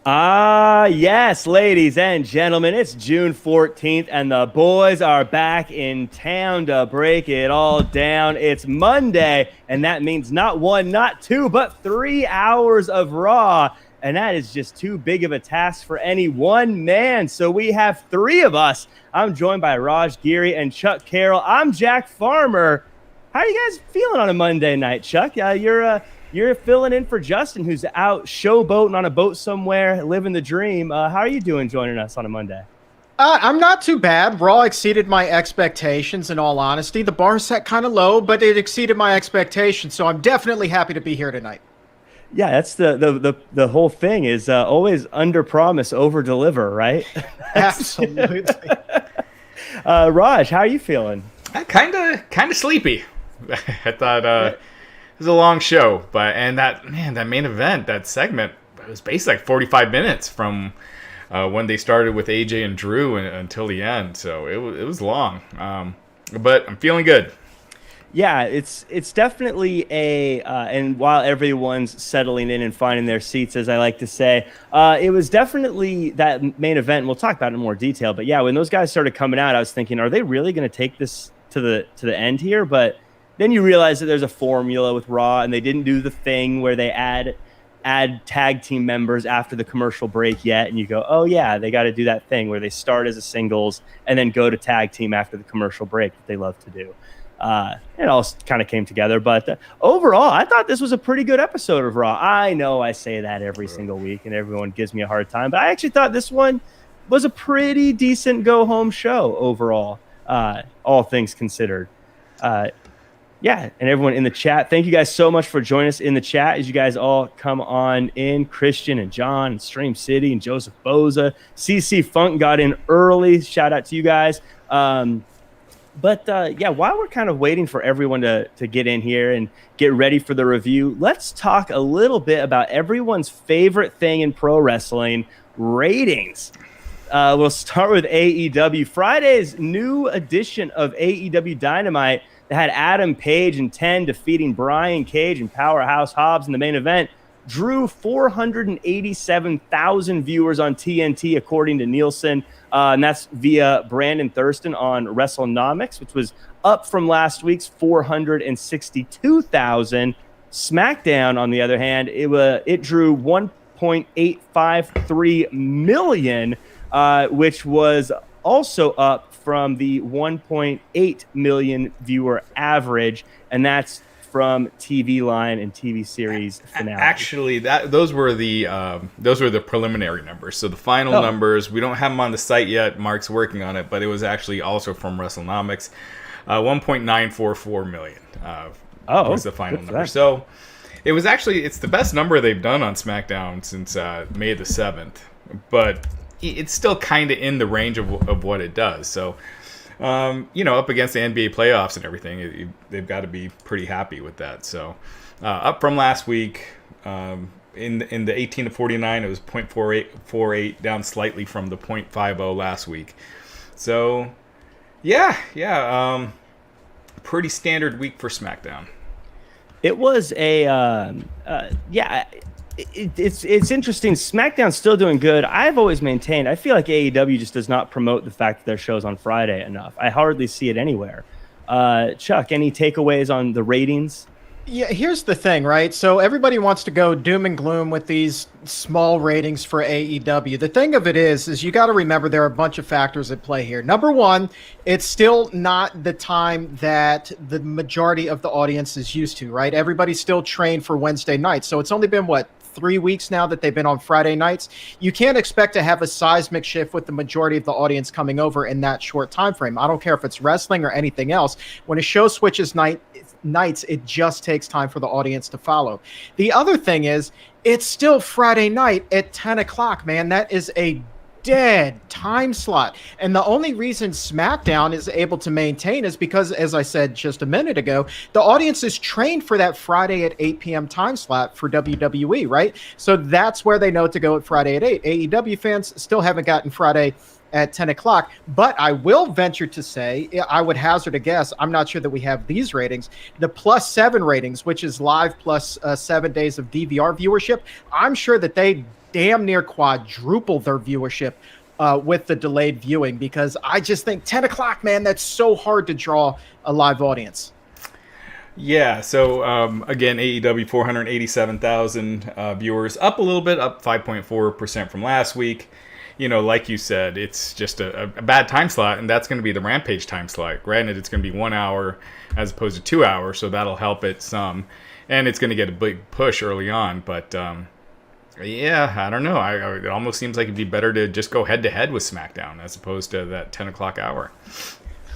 Yes, ladies and gentlemen, it's June 14th, and the boys are back in town to break it all down. It's Monday, and that means not one, not two, but 3 hours of Raw, and that is just too big of a task for any one man, so we have three of us. I'm joined by Raj Giri and Chuck Carroll. I'm Jack Farmer. How are you guys feeling on a Monday night, Chuck? You're filling in for Justin, who's out showboating on a boat somewhere, living the dream. How are you doing joining us on a Monday? I'm not too bad. Raw exceeded my expectations, in all honesty. The bar set kind of low, but it exceeded my expectations, so I'm definitely happy to be here tonight. Yeah, that's the whole thing is always under promise, over deliver, right? Absolutely. Raj, how are you feeling? Kind of sleepy. I thought it was a long show, and that main event, that segment, it was basically like 45 minutes from when they started with AJ and Drew until the end. So it was long, but I'm feeling good. Yeah, it's definitely and while everyone's settling in and finding their seats, as I like to say, it was definitely that main event. And we'll talk about it in more detail. But yeah, when those guys started coming out, I was thinking, are they really going to take this to the end here? But then you realize that there's a formula with Raw, and they didn't do the thing where they add tag team members after the commercial break yet. And you go, oh yeah, they got to do that thing where they start as a singles and then go to tag team after the commercial break that they love to do. It all kind of came together, but overall, I thought this was a pretty good episode of Raw. I know I say that every single week, and everyone gives me a hard time, but I actually thought this one was a pretty decent go-home show overall, all things considered. Yeah, and everyone in the chat, thank you guys so much for joining us in the chat as you guys all come on in. Christian and John and Stream City and Joseph Boza. CC Funk got in early. Shout out to you guys. But yeah, while we're kind of waiting for everyone to get in here and get ready for the review, let's talk a little bit about everyone's favorite thing in pro wrestling, ratings. We'll start with AEW. Friday's new edition of AEW Dynamite that had Adam Page and 10 defeating Brian Cage and Powerhouse Hobbs in the main event drew 487,000 viewers on TNT, according to Nielsen. And that's via Brandon Thurston on WrestleNomics, which was up from last week's 462,000. SmackDown, on the other hand, it drew 1.853 million, which was also up from the 1.8 million viewer average, and that's from TV Line and TV series finale. Actually, those were the preliminary numbers. So the final numbers, we don't have them on the site yet. Mark's working on it, but it was actually also from WrestleNomics. 1.944 million was the final number. So it's the best number they've done on SmackDown since May the 7th, but it's still kind of in the range of what it does. So, up against the NBA playoffs and everything, they've got to be pretty happy with that. So, up from last week, in the 18 to 49, it was 0.48, down slightly from the 0.50 last week. So, pretty standard week for SmackDown. It was It's interesting. SmackDown's still doing good. I've always maintained, I feel like AEW just does not promote the fact that their show's on Friday enough. I hardly see it anywhere. Chuck, any takeaways on the ratings? Yeah, here's the thing, right? So everybody wants to go doom and gloom with these small ratings for AEW. The thing of it is you got to remember there are a bunch of factors at play here. Number one, it's still not the time that the majority of the audience is used to, right? Everybody's still trained for Wednesday nights. So it's only been, 3 weeks now that they've been on Friday nights. You can't expect to have a seismic shift with the majority of the audience coming over in that short time frame. I don't care if it's wrestling or anything else. When a show switches nights, it just takes time for the audience to follow. The other thing is, it's still Friday night at 10 o'clock, man. That is a dead time slot. And the only reason SmackDown is able to maintain is because, as I said just a minute ago, the audience is trained for that Friday at 8 p.m. time slot for WWE, right? So that's where they know to go at Friday at 8. AEW fans still haven't gotten Friday at 10 o'clock, but I will venture to say, I would hazard a guess, I'm not sure that we have these ratings, the +7 ratings, which is live plus 7 days of DVR viewership, I'm sure that they damn near quadruple their viewership with the delayed viewing, because I just think 10 o'clock, man, that's so hard to draw a live audience. Yeah, so again, AEW 487,000 viewers, up a little bit, up 5.4% from last week. Like you said, it's just a bad time slot, and that's going to be the Rampage time slot. Granted, it's going to be 1 hour as opposed to 2 hours, so that'll help it some. And it's going to get a big push early on, but yeah, I don't know. It almost seems like it'd be better to just go head-to-head with SmackDown as opposed to that 10 o'clock hour.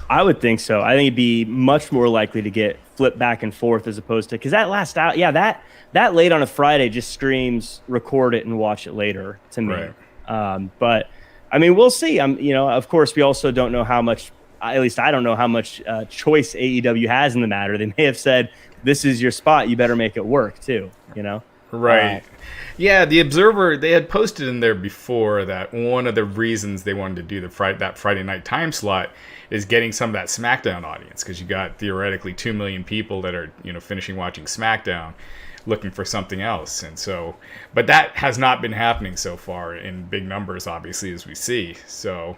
I would think so. I think it'd be much more likely to get flipped back and forth as opposed to, because that last out, that late on a Friday just screams record it and watch it later to me. Right. But I mean, we'll see. Of course, we also don't know how much. At least I don't know how much choice AEW has in the matter. They may have said, "This is your spot. You better make it work too." Right. Yeah, the Observer, they had posted in there before that one of the reasons they wanted to do that Friday night time slot is getting some of that SmackDown audience, because you got theoretically 2 million people that are finishing watching SmackDown looking for something else. And so, but that has not been happening so far in big numbers, obviously, as we see. So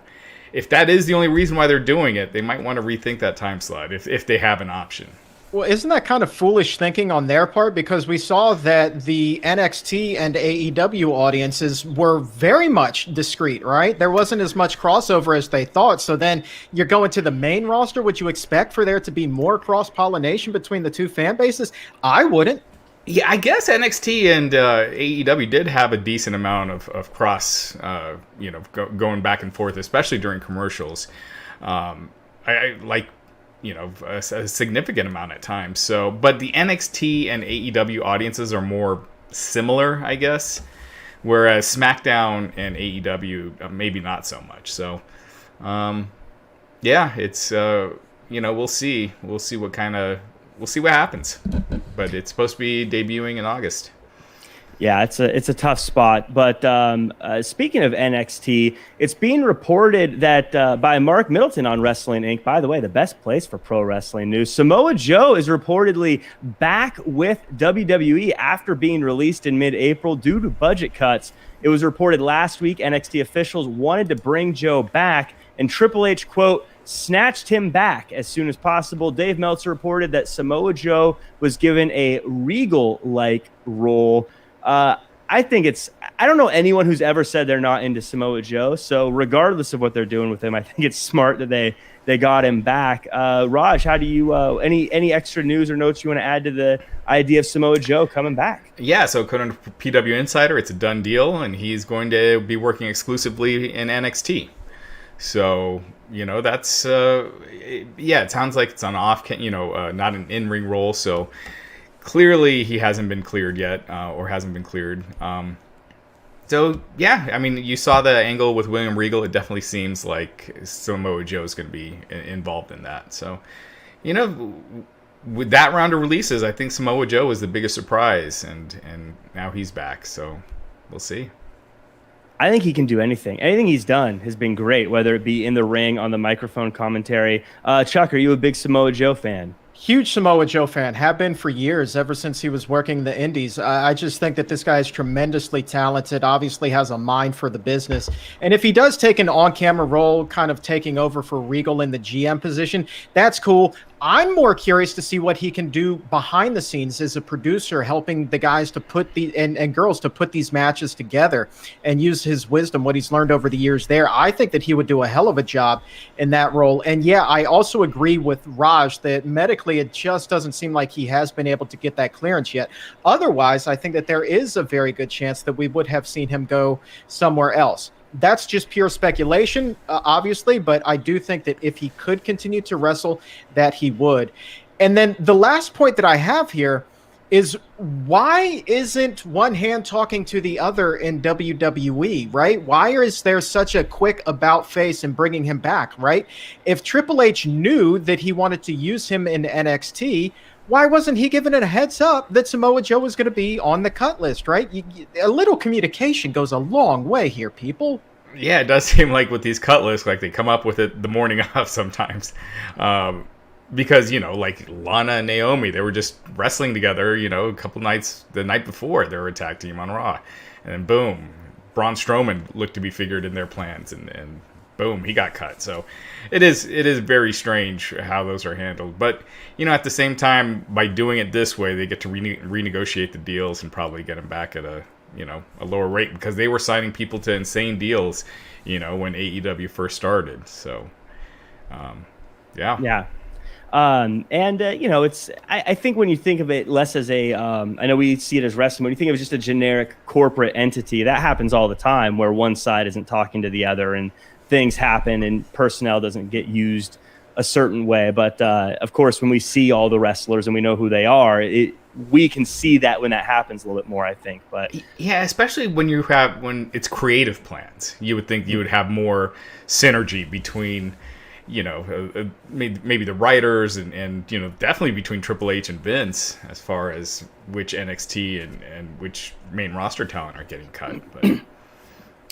if that is the only reason why they're doing it, they might want to rethink that time slot if they have an option. Well, isn't that kind of foolish thinking on their part? Because we saw that the NXT and AEW audiences were very much discreet, right? There wasn't as much crossover as they thought. So then you're going to the main roster. Would you expect for there to be more cross-pollination between the two fan bases? I wouldn't. Yeah, I guess NXT and AEW did have a decent amount of cross, going back and forth, especially during commercials. I like, a significant amount at times. So, but the NXT and AEW audiences are more similar, I guess, whereas SmackDown and AEW maybe not so much. So, yeah, it's we'll see. We'll see what happens. But it's supposed to be debuting in August. Yeah, it's a tough spot. But speaking of NXT, it's being reported that by Mark Middleton on Wrestling Inc., by the way, the best place for pro wrestling news, Samoa Joe is reportedly back with WWE after being released in mid-April due to budget cuts. It was reported last week NXT officials wanted to bring Joe back, and Triple H, quote, snatched him back as soon as possible. Dave Meltzer reported that Samoa Joe was given a Regal-like role. I don't know anyone who's ever said they're not into Samoa Joe. So regardless of what they're doing with him, I think it's smart that they got him back. Raj, how do you, any extra news or notes you want to add to the idea of Samoa Joe coming back? Yeah, so according to PW Insider, it's a done deal, and he's going to be working exclusively in NXT. So, that's, it sounds like it's on off, not an in-ring role. So clearly he hasn't been cleared yet, or hasn't been cleared. So, yeah, I mean, you saw the angle with William Regal. It definitely seems like Samoa Joe is going to be involved in that. So, with that round of releases, I think Samoa Joe was the biggest surprise, and now he's back. So we'll see. I think he can do anything. Anything he's done has been great, whether it be in the ring, on the microphone commentary. Chuck, are you a big Samoa Joe fan? Huge Samoa Joe fan, have been for years, ever since he was working the indies. I just think that this guy is tremendously talented, obviously has a mind for the business. And if he does take an on-camera role, kind of taking over for Regal in the GM position, that's cool. I'm more curious to see what he can do behind the scenes as a producer, helping the guys to put and girls to put these matches together and use his wisdom, what he's learned over the years there. I think that he would do a hell of a job in that role. And yeah, I also agree with Raj that medically it just doesn't seem like he has been able to get that clearance yet. Otherwise, I think that there is a very good chance that we would have seen him go somewhere else. That's just pure speculation, obviously, but I do think that if he could continue to wrestle, that he would. And then the last point that I have here is, why isn't one hand talking to the other in WWE, right? Why is there such a quick about face in bringing him back, right? If Triple H knew that he wanted to use him in NXT, why wasn't he given a heads up that Samoa Joe was going to be on the cut list, right? A little communication goes a long way here, people. Yeah, it does seem like with these cut lists, like they come up with it the morning of sometimes. Because, like Lana and Naomi, they were just wrestling together, a couple nights, the night before they were a tag team on Raw. And then boom, Braun Strowman looked to be figured in their plans, and boom, he got cut. So it is very strange how those are handled. But, at the same time, by doing it this way, they get to renegotiate the deals and probably get them back at a lower rate, because they were signing people to insane deals, when AEW first started. So, yeah. Yeah. It's, I think when you think of it less as a, I know we see it as wrestling, when you think of it as just a generic corporate entity, that happens all the time where one side isn't talking to the other and things happen and personnel doesn't get used a certain way. But, of course, when we see all the wrestlers and we know who they are, we can see that when that happens a little bit more, I think. But yeah, especially when it's creative plans, you would think you would have more synergy between, maybe the writers and definitely between Triple H and Vince as far as which NXT and which main roster talent are getting cut. But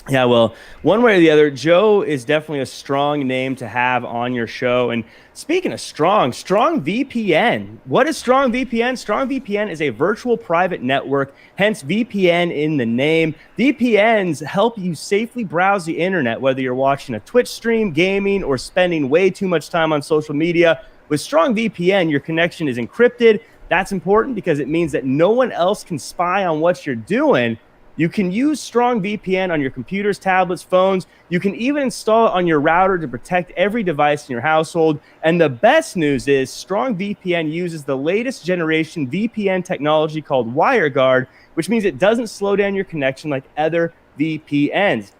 yeah, well, one way or the other, Joe is definitely a strong name to have on your show. And speaking of strong VPN. What is Strong VPN? Strong VPN is a virtual private network, hence VPN in the name. VPNs help you safely browse the internet, whether you're watching a Twitch stream, gaming, or spending way too much time on social media. With Strong VPN, your connection is encrypted. That's important because it means that no one else can spy on what you're doing. You can use Strong VPN on your computers, tablets, phones. You can even install it on your router to protect every device in your household. And the best news is Strong VPN uses the latest generation VPN technology called WireGuard, which means it doesn't slow down your connection like other VPNs.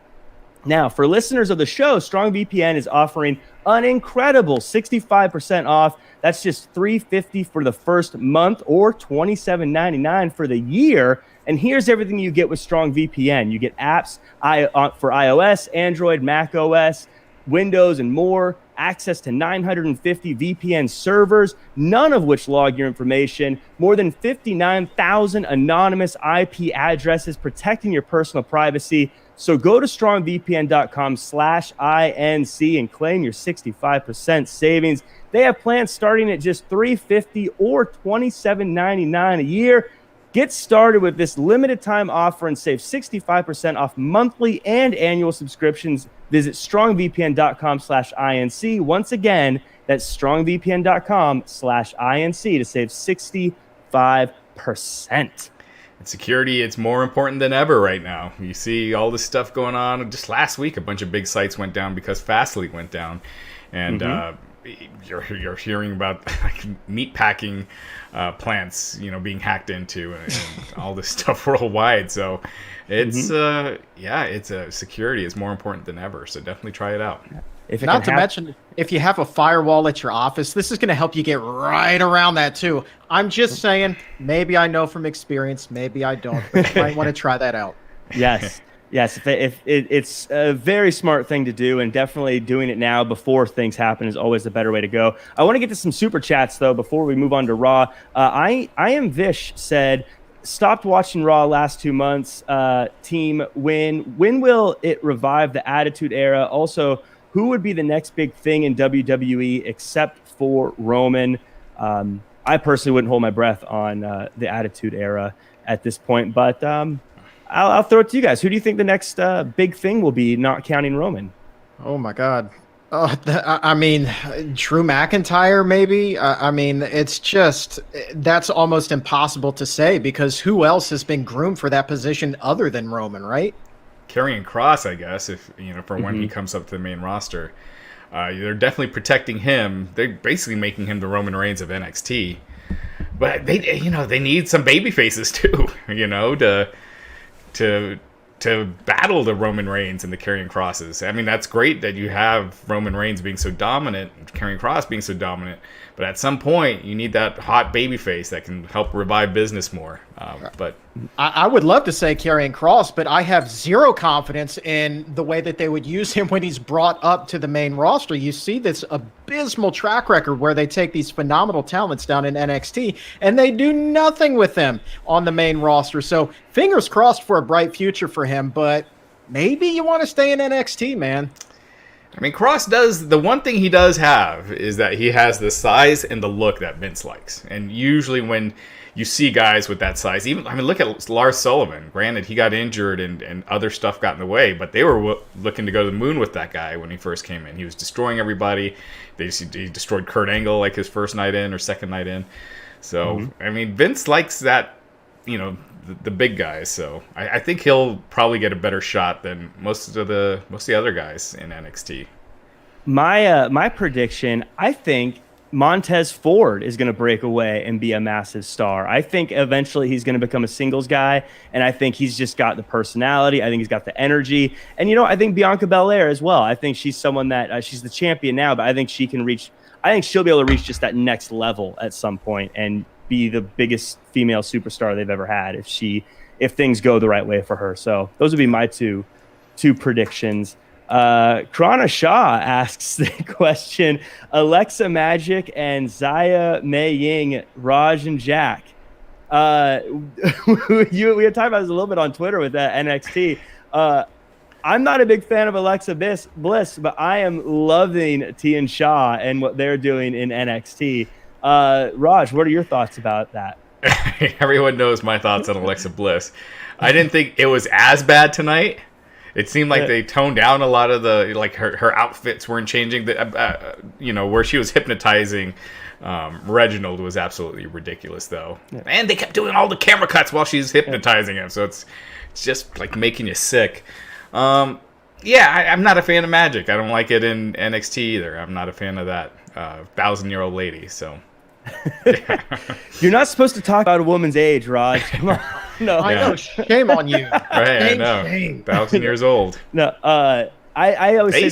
Now, for listeners of the show, Strong VPN is offering an incredible 65% off. That's just $350 for the first month or $27.99 for the year. And here's everything you get with Strong VPN. You get apps for iOS, Android, Mac OS, Windows, and more. Access to 950 VPN servers, none of which log your information. More than 59,000 anonymous IP addresses protecting your personal privacy. So go to strongvpn.com/INC and claim your 65% savings. They have plans starting at just $350 or $27.99 a year. Get started with this limited time offer and save 65% off monthly and annual subscriptions. Visit strongvpn.com/INC. Once again, that's strongvpn.com/INC to save 65%. And security, it's more important than ever right now. You see all this stuff going on. Just last week, a bunch of big sites went down because Fastly went down. And you're hearing about like meat packing plants, being hacked into and all this stuff worldwide. So it's security is more important than ever. So definitely try it out. Not to mention, if you have a firewall at your office, this is going to help you get right around that too. I'm just saying, maybe I know from experience, maybe I don't, but you might want to try that out. Yes. Yes, it's a very smart thing to do, and definitely doing it now before things happen is always the better way to go. I want to get to some super chats, though, before we move on to Raw. I am Vish said, stopped watching Raw last 2 months. Team, when will it revive the Attitude Era? Also, who would be the next big thing in WWE except for Roman? I personally wouldn't hold my breath on the Attitude Era at this point, but I'll throw it to you guys. Who do you think the next big thing will be, not counting Roman? Oh, my God. I mean, Drew McIntyre, maybe? It's just, that's almost impossible to say because who else has been groomed for that position other than Roman, right? Karrion Kross, I guess, if for when he comes up to the main roster. They're definitely protecting him. They're basically making him the Roman Reigns of NXT. But they need some baby faces too, to battle the Roman Reigns and the Karrion Krosses. I mean, that's great that you have Roman Reigns being so dominant, Karrion Kross being so dominant, but at some point you need that hot babyface that can help revive business more. But I would love to say Karrion Kross, but I have zero confidence in the way that they would use him when he's brought up to the main roster. You see this abysmal track record where they take these phenomenal talents down in NXT and they do nothing with them on the main roster. So fingers crossed for a bright future for him, but maybe you want to stay in NXT, man. I mean, Kross does, the one thing he does have is that he has the size and the look that Vince likes. And usually when you see guys with that size. Even, I mean, look at Lars Sullivan. Granted, he got injured and other stuff got in the way, but they were looking to go to the moon with that guy when he first came in. He was destroying everybody. He destroyed Kurt Angle like his first night in or second night in. So, I mean, Vince likes that, the big guys. So I think he'll probably get a better shot than most of the other guys in NXT. My prediction, I think Montez Ford is going to break away and be a massive star. I think eventually he's going to become a singles guy, and I think he's just got the personality. I think he's got the energy. And, I think Bianca Belair as well. I think she's someone that she's the champion now, but I think she'll be able to reach just that next level at some point and be the biggest female superstar they've ever had if things go the right way for her. So those would be my two predictions. Krana Shah asks the question, Alexa Magic and Zaya Mei Ying, Raj and Jack. We had talked about this a little bit on Twitter with NXT. I'm not a big fan of Alexa Bliss, but I am loving Tian Shah and what they're doing in NXT. Raj, what are your thoughts about that? Everyone knows my thoughts on Alexa Bliss. I didn't think it was as bad tonight. It seemed like they toned down a lot of her outfits weren't changing. Where she was hypnotizing Reginald was absolutely ridiculous, though. Yeah. And they kept doing all the camera cuts while she's hypnotizing him, so it's just like making you sick. I'm not a fan of Magic. I don't like it in NXT either. I'm not a fan of that 1,000-year-old lady. So you're not supposed to talk about a woman's age, Raj. Come on. No, I know. Shame on you. Right, I know. 1,000 years old. No, I always say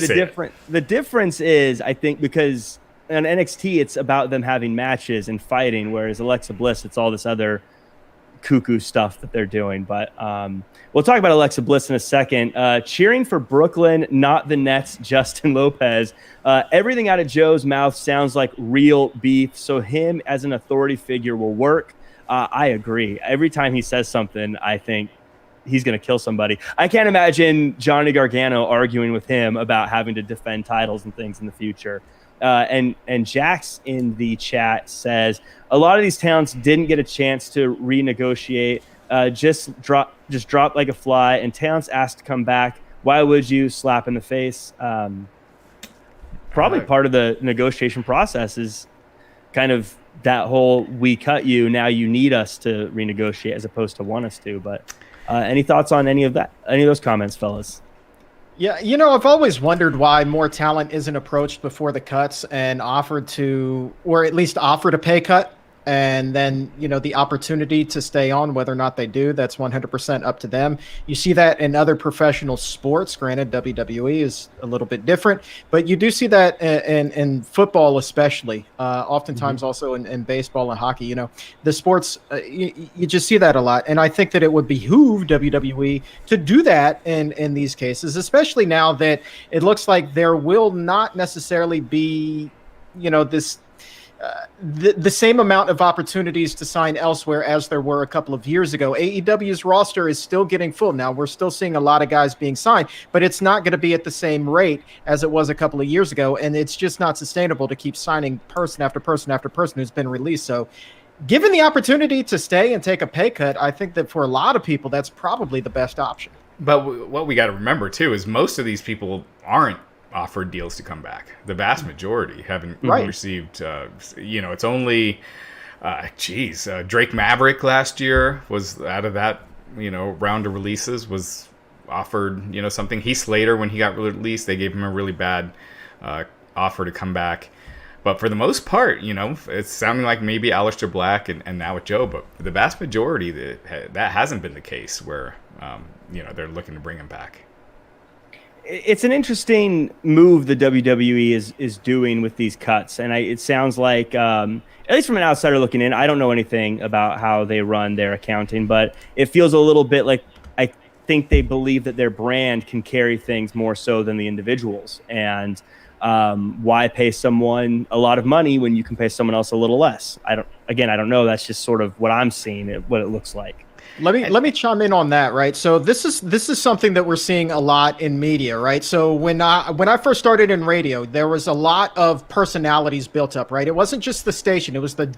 the difference is, I think, because on NXT it's about them having matches and fighting, whereas Alexa Bliss, it's all this other cuckoo stuff that they're doing. But we'll talk about Alexa Bliss in a second. Cheering for Brooklyn, not the Nets, Justin Lopez. Everything out of Joe's mouth sounds like real beef, so him as an authority figure will work. I agree. Every time he says something, I think he's going to kill somebody. I can't imagine Johnny Gargano arguing with him about having to defend titles and things in the future. And Jax in the chat says, a lot of these talents didn't get a chance to renegotiate, just drop like a fly, and talents asked to come back. Why would you? Slap in the face. Probably part of the negotiation process is kind of that whole, we cut you, now you need us to renegotiate as opposed to want us to. But any thoughts on any of those comments, fellas? Yeah, I've always wondered why more talent isn't approached before the cuts and offered to, or at least offered a pay cut, and then, the opportunity to stay on, whether or not they do, that's 100% up to them. You see that in other professional sports. Granted, WWE is a little bit different, but you do see that in football especially, oftentimes also in baseball and hockey. The sports, you just see that a lot. And I think that it would behoove WWE to do that in these cases, especially now that it looks like there will not necessarily be, this the same amount of opportunities to sign elsewhere as there were a couple of years ago. AEW's roster is still getting full. Now, we're still seeing a lot of guys being signed, but it's not going to be at the same rate as it was a couple of years ago, and it's just not sustainable to keep signing person after person after person who's been released. So given the opportunity to stay and take a pay cut, I think that for a lot of people, that's probably the best option. But what we got to remember, too, is most of these people aren't offered deals to come back. The vast majority haven't received, it's only, Drake Maverick last year was out of that, round of releases was offered, something. Heath Slater, when he got released, they gave him a really bad offer to come back. But for the most part, it's sounding like maybe Aleister Black and now with Joe, but the vast majority, that hasn't been the case where, they're looking to bring him back. It's an interesting move the WWE is doing with these cuts, and it sounds like, at least from an outsider looking in, I don't know anything about how they run their accounting, but it feels a little bit like I think they believe that their brand can carry things more so than the individuals, and why pay someone a lot of money when you can pay someone else a little less? I don't know. That's just sort of what I'm seeing, what it looks like. Let me chime in on that, right? So this is something that we're seeing a lot in media, right? So when I first started in radio, there was a lot of personalities built up, right? It wasn't just the station, it was the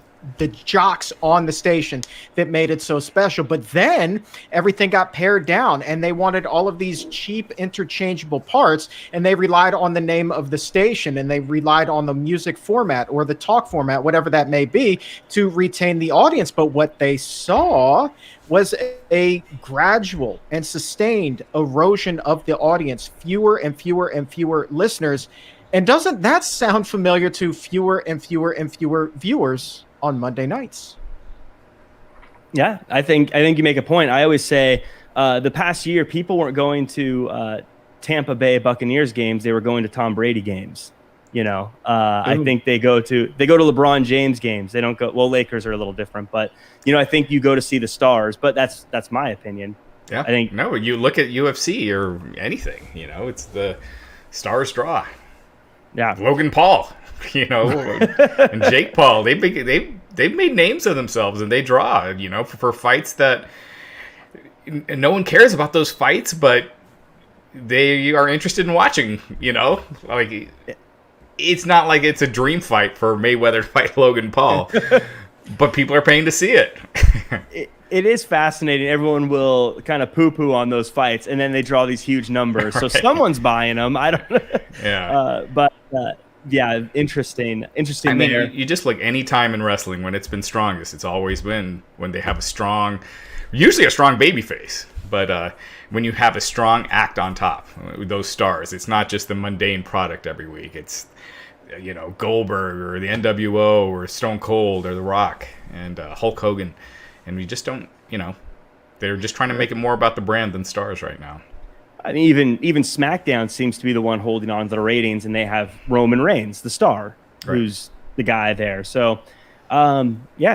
jocks on the station that made it so special. But then everything got pared down and they wanted all of these cheap interchangeable parts, and they relied on the name of the station and they relied on the music format or the talk format, whatever that may be, to retain the audience. But what they saw was a gradual and sustained erosion of the audience, fewer and fewer and fewer listeners. And doesn't that sound familiar to fewer and fewer and fewer viewers on Monday nights? Yeah, I think you make a point. I always say the past year, people weren't going to Tampa Bay Buccaneers games; they were going to Tom Brady games. I think they go to LeBron James games. They don't go. Well, Lakers are a little different, but I think you go to see the stars. But that's my opinion. Yeah, I think no. You look at UFC or anything. It's the stars draw. Yeah, Logan Paul. And Jake Paul. They've made names of themselves, and they draw. For fights that no one cares about those fights, but they are interested in watching. Like. It's not like it's a dream fight for Mayweather to fight Logan Paul, but people are paying to see it. It is fascinating. Everyone will kind of poo-poo on those fights, and then they draw these huge numbers. So someone's buying them. I don't know. Yeah. Yeah, interesting. I mean, you just look any time in wrestling when it's been strongest. It's always been when they have usually a strong baby face. But when you have a strong act on top, with those stars, it's not just the mundane product every week. It's Goldberg or the NWO or Stone Cold or The Rock and Hulk Hogan, and we just don't. They're just trying to make it more about the brand than stars right now. I mean, even SmackDown seems to be the one holding on to the ratings, and they have Roman Reigns, the star, who's the guy there. So.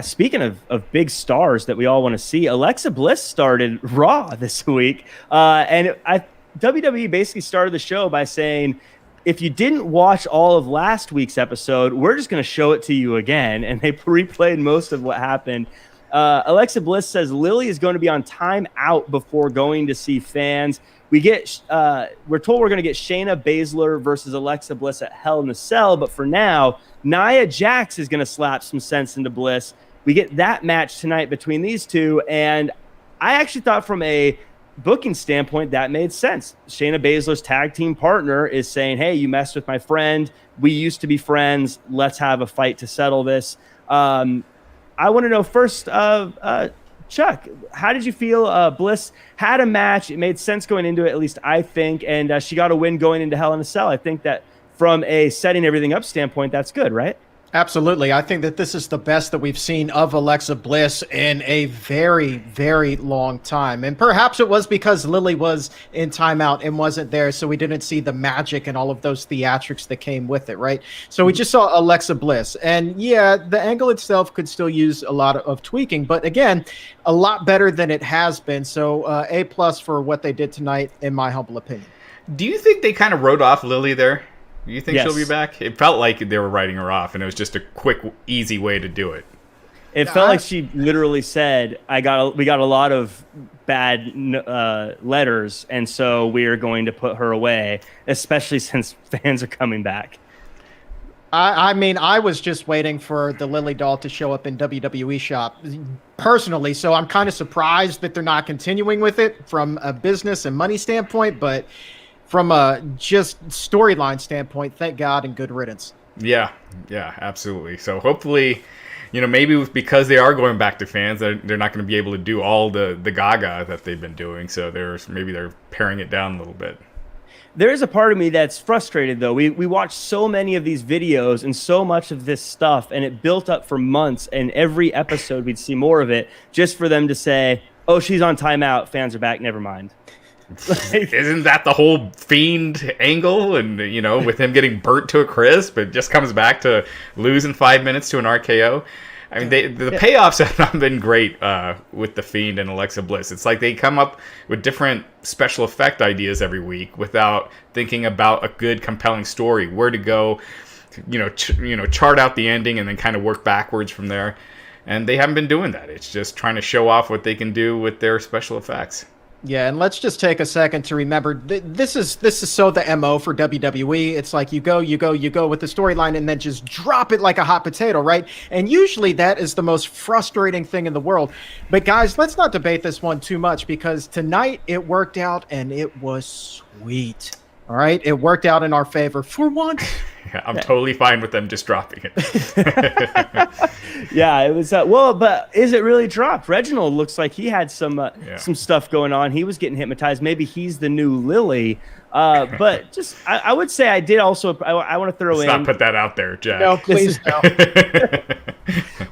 Speaking of big stars that we all want to see, Alexa Bliss started Raw this week. WWE basically started the show by saying, if you didn't watch all of last week's episode, we're just going to show it to you again. And they replayed most of what happened. Alexa Bliss says Lily is going to be on time out before going to see fans. We're told we're going to get Shayna Baszler versus Alexa Bliss at Hell in a Cell, but for now, Nia Jax is going to slap some sense into Bliss. We get that match tonight between these two, and I actually thought from a booking standpoint that made sense. Shayna Baszler's tag team partner is saying, hey, you messed with my friend. We used to be friends. Let's have a fight to settle this. I want to know first, Chuck, how did you feel? Bliss had a match. It made sense going into it, at least I think, and she got a win going into Hell in a Cell. I think that from a setting everything up standpoint, that's good, right? Absolutely. I think that this is the best that we've seen of Alexa Bliss in a very, very long time. And perhaps it was because Lily was in timeout and wasn't there, so we didn't see the magic and all of those theatrics that came with it, right? So we just saw Alexa Bliss. And yeah, the angle itself could still use a lot of tweaking, but again, a lot better than it has been. So A+ for what they did tonight, in my humble opinion. Do you think they kind of wrote off Lily there? You think Yes. she'll be back? It felt like they were writing her off, and it was just a quick, easy way to do it. It felt like she literally said, we got a lot of bad letters, and so we are going to put her away, especially since fans are coming back. I mean, I was just waiting for the Lily doll to show up in WWE shop personally, so I'm kind of surprised that they're not continuing with it from a business and money standpoint, but from a just storyline standpoint, thank God and good riddance. Yeah, absolutely. So hopefully, maybe because they are going back to fans, they're not going to be able to do all the gaga that they've been doing. So maybe they're paring it down a little bit. There is a part of me that's frustrated, though. We watched so many of these videos and so much of this stuff, and it built up for months, and every episode we'd see more of it, just for them to say, oh, she's on timeout, fans are back, never mind. Isn't that the whole Fiend angle? And, with him getting burnt to a crisp, it just comes back to losing 5 minutes to an RKO. I mean, the payoffs have not been great with the Fiend and Alexa Bliss. It's like they come up with different special effect ideas every week without thinking about a good, compelling story, where to go, chart out the ending and then kind of work backwards from there. And they haven't been doing that. It's just trying to show off what they can do with their special effects. Yeah, and let's just take a second to remember this is so the MO for WWE. It's like you go with the storyline and then just drop it like a hot potato, right? And usually that is the most frustrating thing in the world. But guys, let's not debate this one too much, because tonight it worked out and it was sweet. All right, it worked out in our favor for once. Yeah, I'm totally fine with them just dropping it. Yeah, it was. Well, but is it really dropped? Reginald looks like he had some stuff going on. He was getting hypnotized. Maybe he's the new Lily. But just, I would say I did also. I want to throw Let's in. not put that out there, Jack. No, please no.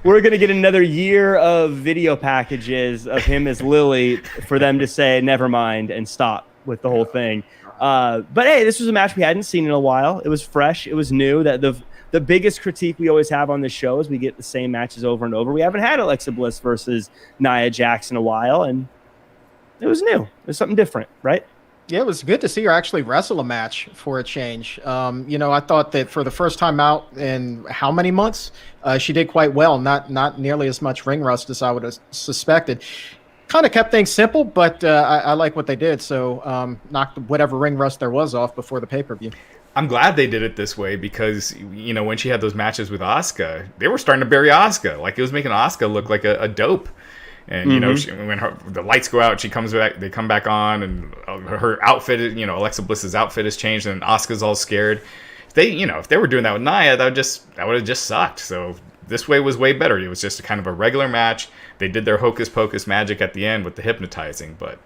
We're gonna get another year of video packages of him as Lily for them to say never mind and stop with the whole thing. But hey, this was a match we hadn't seen in a while. It was fresh. It was new. That the biggest critique we always have on this show is we get the same matches over and over. We haven't had Alexa Bliss versus Nia Jax in a while, and it was new. It was something different, right? Yeah, it was good to see her actually wrestle a match for a change. I thought that for the first time out in how many months, she did quite well. Not nearly as much ring rust as I would have suspected. Kind of kept things simple, but I like what they did. So knocked whatever ring rust there was off before the pay-per-view. I'm glad they did it this way because, when she had those matches with Asuka, they were starting to bury Asuka. Like, it was making Asuka look like a dope. And, when the lights go out, she comes back, they come back on, and her outfit, Alexa Bliss's outfit has changed, and Asuka's all scared. If they were doing that with Nia, that would have just sucked. So this way was way better. It was just a kind of a regular match. They did their hocus pocus magic at the end with the hypnotizing, but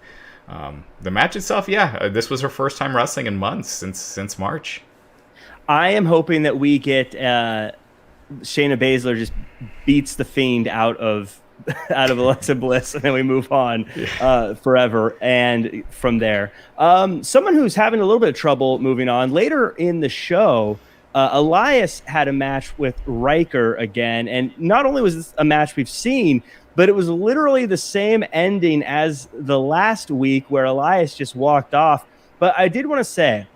the match itself, this was her first time wrestling in months since March. I am hoping that we get Shayna Baszler just beats the Fiend out of Alexa Bliss, and then we move on forever. And from there, someone who's having a little bit of trouble moving on later in the show. Elias had a match with Riker again, and not only was this a match we've seen, but it was literally the same ending as the last week where Elias just walked off. But I did want to say,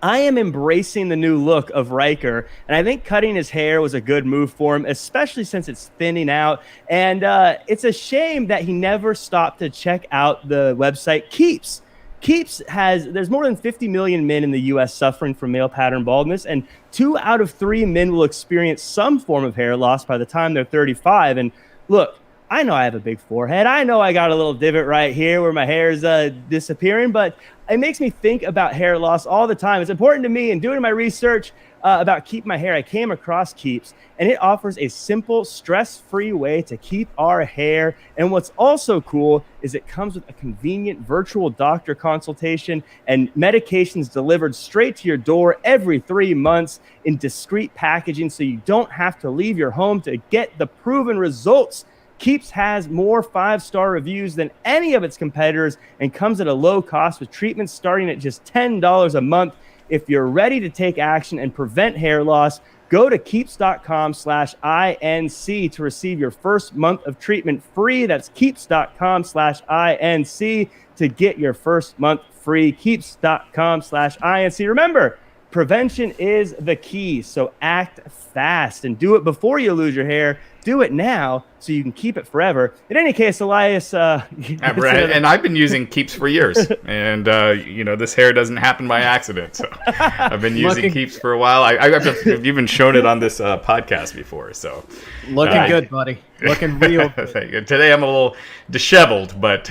I am embracing the new look of Riker, and I think cutting his hair was a good move for him, especially since it's thinning out. And it's a shame that he never stopped to check out the website Keeps. Keeps there's more than 50 million men in the U.S. suffering from male pattern baldness, and 2 out of 3 men will experience some form of hair loss by the time they're 35. And look, I know I have a big forehead. I know I got a little divot right here where my hair is disappearing, but it makes me think about hair loss all the time. It's important to me, and doing my research about keeping my hair, I came across Keeps, and it offers a simple, stress-free way to keep our hair. And what's also cool is it comes with a convenient virtual doctor consultation and medications delivered straight to your door every 3 months in discreet packaging, so you don't have to leave your home to get the proven results. Keeps has more 5-star reviews than any of its competitors and comes at a low cost with treatments starting at just $10 a month. If you're ready to take action and prevent hair loss, go to keeps.com/INC to receive your first month of treatment free. That's keeps.com/INC to get your first month free. Keeps.com/INC. Remember, prevention is the key, so act fast and do it before you lose your hair. Do it now so you can keep it forever. In any case, Elias... and I've been using Keeps for years. And, this hair doesn't happen by accident. So I've been using Keeps for a while. I've even shown it on this podcast before. So looking good, buddy. Looking real good. Today I'm a little disheveled, but...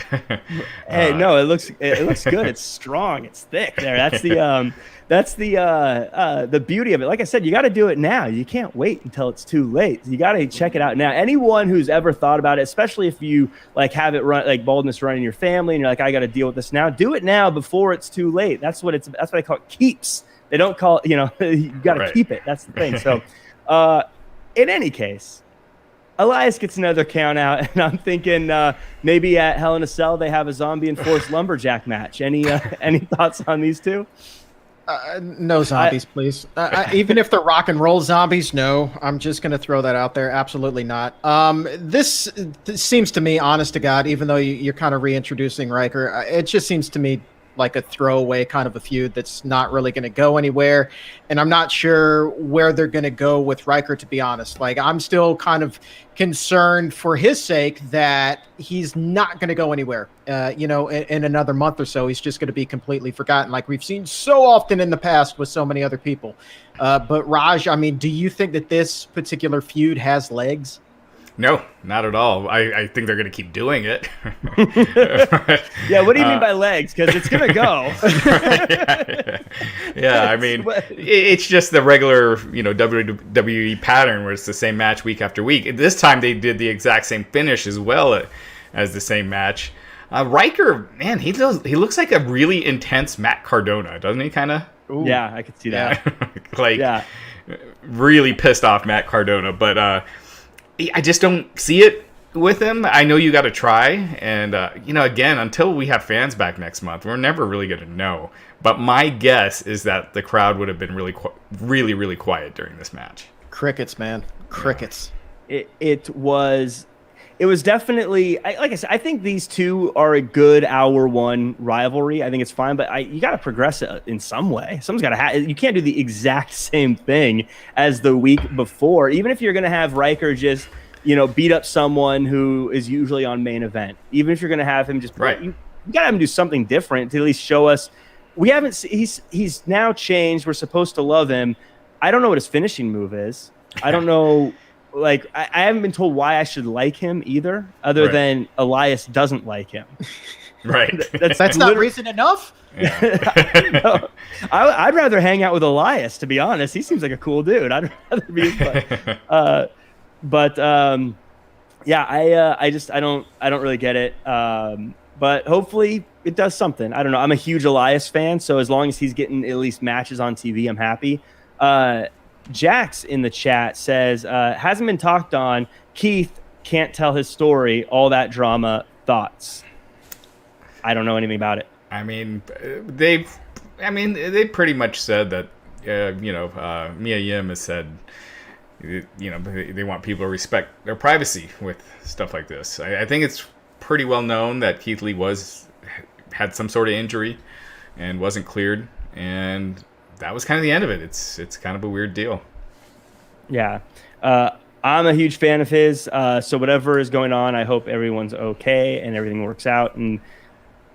Hey, no, it looks good. It's strong. It's thick there. That's the beauty of it. Like I said, you got to do it now. You can't wait until it's too late. You got to check it out now. Anyone who's ever thought about it, especially if you have it run baldness run in your family and you're like, I got to deal with this now. Do it now before it's too late. That's what I call it. Keeps. They don't call it, you got to keep it. That's the thing. So, in any case, Elias gets another count out, and I'm thinking maybe at Hell in a Cell they have a zombie enforced lumberjack match. Any thoughts on these two? No zombies, please. Even if they're rock and roll zombies, no. I'm just going to throw that out there. Absolutely not. This seems to me, honest to God, even though you're kind of reintroducing Riker, it just seems to me like a throwaway kind of a feud that's not really going to go anywhere. And I'm not sure where they're going to go with Riker, to be honest. Like, I'm still kind of concerned for his sake that he's not going to go anywhere. In another month or so, he's just going to be completely forgotten, like we've seen so often in the past with so many other people. But Raj, I mean, do you think that this particular feud has legs? No, not at all. I think they're going to keep doing it. Yeah, what do you mean by legs? Because it's going to go. Yeah, I mean, it's just the regular, WWE pattern where it's the same match week after week. This time they did the exact same finish as well as the same match. Riker, man, he looks like a really intense Matt Cardona, doesn't he? Kind of. Yeah, I could see that. Really pissed off Matt Cardona, but I just don't see it with him. I know you got to try, and again, until we have fans back next month, we're never really going to know. But my guess is that the crowd would have been really, really quiet during this match. Crickets, man, crickets. It was definitely, like I said, I think these two are a good hour one rivalry. I think it's fine, but you got to progress it in some way. Someone's got to you can't do the exact same thing as the week before. Even if you're going to have Riker just, beat up someone who is usually on main event. Even if you're going to have him just, right. You got to have him do something different to at least show us. We haven't. He's now changed. We're supposed to love him. I don't know what his finishing move is. I don't know. Like, I haven't been told why I should like him either, other than Elias doesn't like him. Right. That's not reason enough? Yeah. No, I'd rather hang out with Elias, to be honest. He seems like a cool dude. I'd rather be his buddy. I don't really get it. But hopefully it does something. I don't know. I'm a huge Elias fan, so as long as he's getting at least matches on TV, I'm happy. Jax in the chat says, hasn't been talked on. Keith can't tell his story. All that drama. Thoughts? I don't know anything about it. I mean, they pretty much said that, Mia Yim has said, they want people to respect their privacy with stuff like this. I think it's pretty well known that Keith Lee had some sort of injury and wasn't cleared, and that was kind of the end of it. It's kind of a weird deal. Yeah. I'm a huge fan of his. So whatever is going on, I hope everyone's okay and everything works out and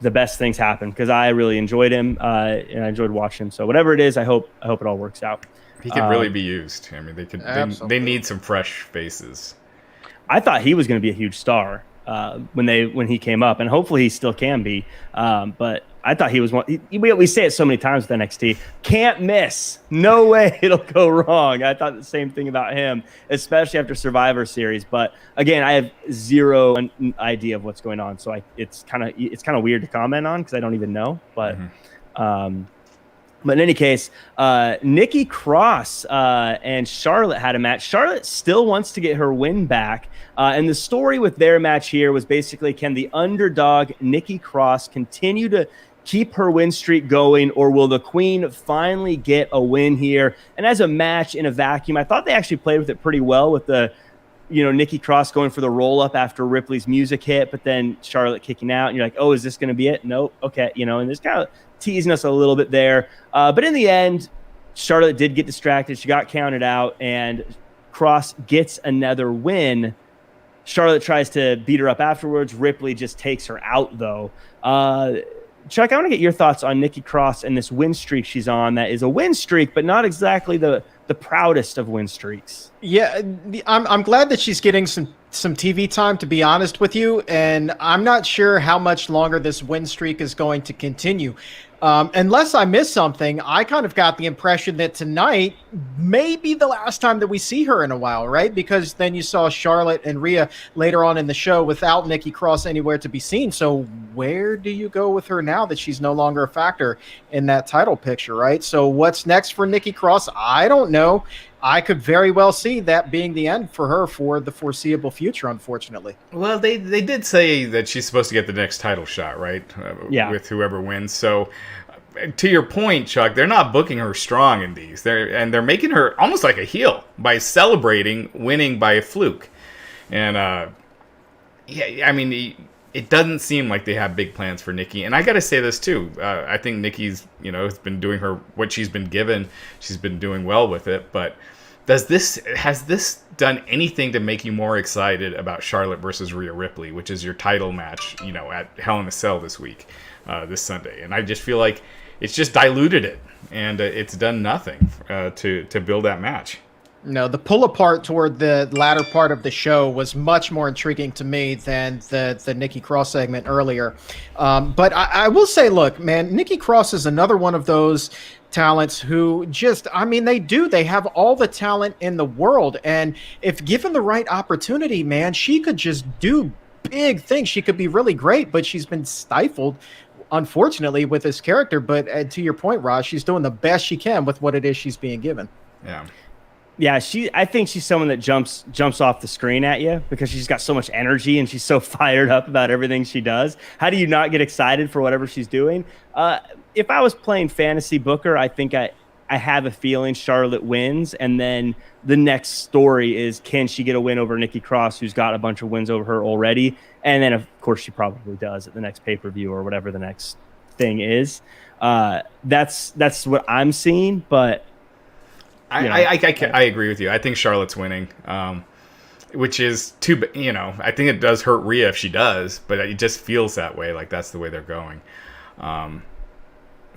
the best things happen, because I really enjoyed him and I enjoyed watching him. So whatever it is, I hope it all works out. He could really be used. I mean, they need some fresh faces. I thought he was going to be a huge star when he came up, and hopefully he still can be. But I thought he was one. We say it so many times with NXT. Can't miss. No way it'll go wrong. I thought the same thing about him, especially after Survivor Series. But again, I have zero idea of what's going on, so it's kind of weird to comment on because I don't even know. But but in any case, Nikki Cross and Charlotte had a match. Charlotte still wants to get her win back. And the story with their match here was basically, can the underdog Nikki Cross continue to keep her win streak going, or will the Queen finally get a win here? And as a match in a vacuum, I thought they actually played with it pretty well with the, Nikki Cross going for the roll-up after Ripley's music hit, but then Charlotte kicking out, and you're like, oh, is this going to be it? Nope. Okay. And there's kind of teasing us a little bit there. But in the end, Charlotte did get distracted. She got counted out, and Cross gets another win. Charlotte tries to beat her up afterwards. Ripley just takes her out, though. Chuck, I want to get your thoughts on Nikki Cross and this win streak she's on. That is a win streak, but not exactly the proudest of win streaks. Yeah, I'm glad that she's getting some TV time, to be honest with you, and I'm not sure how much longer this win streak is going to continue. Unless I missed something, I kind of got the impression that tonight may be the last time that we see her in a while, right? Because then you saw Charlotte and Rhea later on in the show without Nikki Cross anywhere to be seen. So where do you go with her now that she's no longer a factor in that title picture, right? So what's next for Nikki Cross? I don't know. I could very well see that being the end for her for the foreseeable future, unfortunately. Well, they did say that she's supposed to get the next title shot, right? With whoever wins. So, to your point, Chuck, they're not booking her strong in these. They're making her almost like a heel by celebrating winning by a fluke. And, it doesn't seem like they have big plans for Nikki. And I got to say this too. I think Nikki's, has been doing what she's been given. She's been doing well with it. But has this done anything to make you more excited about Charlotte versus Rhea Ripley, which is your title match, at Hell in a Cell this week, this Sunday? And I just feel like it's just diluted it, and it's done nothing to build that match. No, the pull apart toward the latter part of the show was much more intriguing to me than the Nikki Cross segment earlier. But I will say, look, man, Nikki Cross is another one of those talents who they have all the talent in the world. And if given the right opportunity, man, she could just do big things. She could be really great, but she's been stifled, unfortunately, with this character. But to your point, Raj, she's doing the best she can with what it is she's being given. Yeah. Yeah, I think she's someone that jumps off the screen at you because she's got so much energy and she's so fired up about everything she does. How do you not get excited for whatever she's doing? If I was playing fantasy booker, I think I have a feeling Charlotte wins, and then the next story is, can she get a win over Nikki Cross, who's got a bunch of wins over her already? And then, of course, she probably does at the next pay-per-view or whatever the next thing is. That's what I'm seeing, but I agree with you. I think Charlotte's winning, which is I think it does hurt Rhea if she does, but it just feels that way. Like that's the way they're going.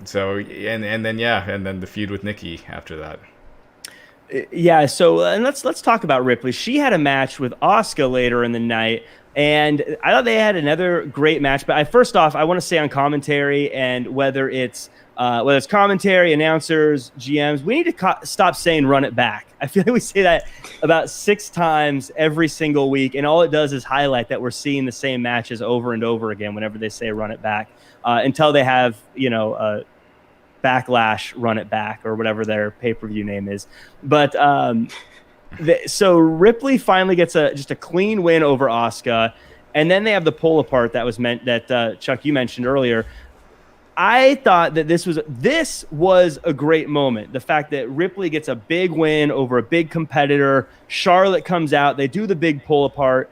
So and then the feud with Nikki after that. Yeah. So and let's talk about Ripley. She had a match with Asuka later in the night, and I thought they had another great match. But first off, I want to say on commentary, and whether it's commentary, announcers, GMs, we need to stop saying "run it back." I feel like we say that about 6 times every single week, and all it does is highlight that we're seeing the same matches over and over again whenever they say "run it back," until they have Backlash "Run It Back" or whatever their pay-per-view name is. But so Ripley finally gets just a clean win over Asuka, and then they have the pull apart that was meant that Chuck, you mentioned earlier. I thought that this was a great moment. The fact that Ripley gets a big win over a big competitor, Charlotte comes out, they do the big pull apart.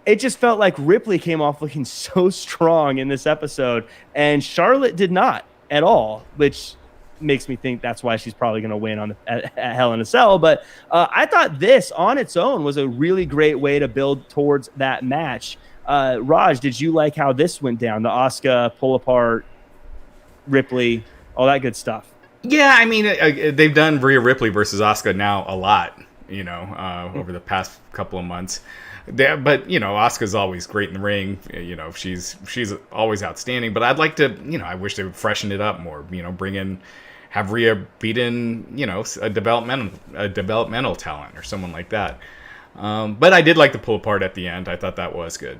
It just felt like Ripley came off looking so strong in this episode, and Charlotte did not at all, which makes me think that's why she's probably going to win at Hell in a Cell. But I thought this on its own was a really great way to build towards that match. Raj, did you like how this went down? The Asuka pull apart, Ripley, all that good stuff. Yeah, I mean, they've done Rhea Ripley versus Asuka now a lot, over the past couple of months. But Asuka's always great in the ring. She's always outstanding. But I'd like to, I wish they would freshen it up more. Have Rhea beat in, a developmental talent or someone like that. But I did like the pull apart at the end. I thought that was good.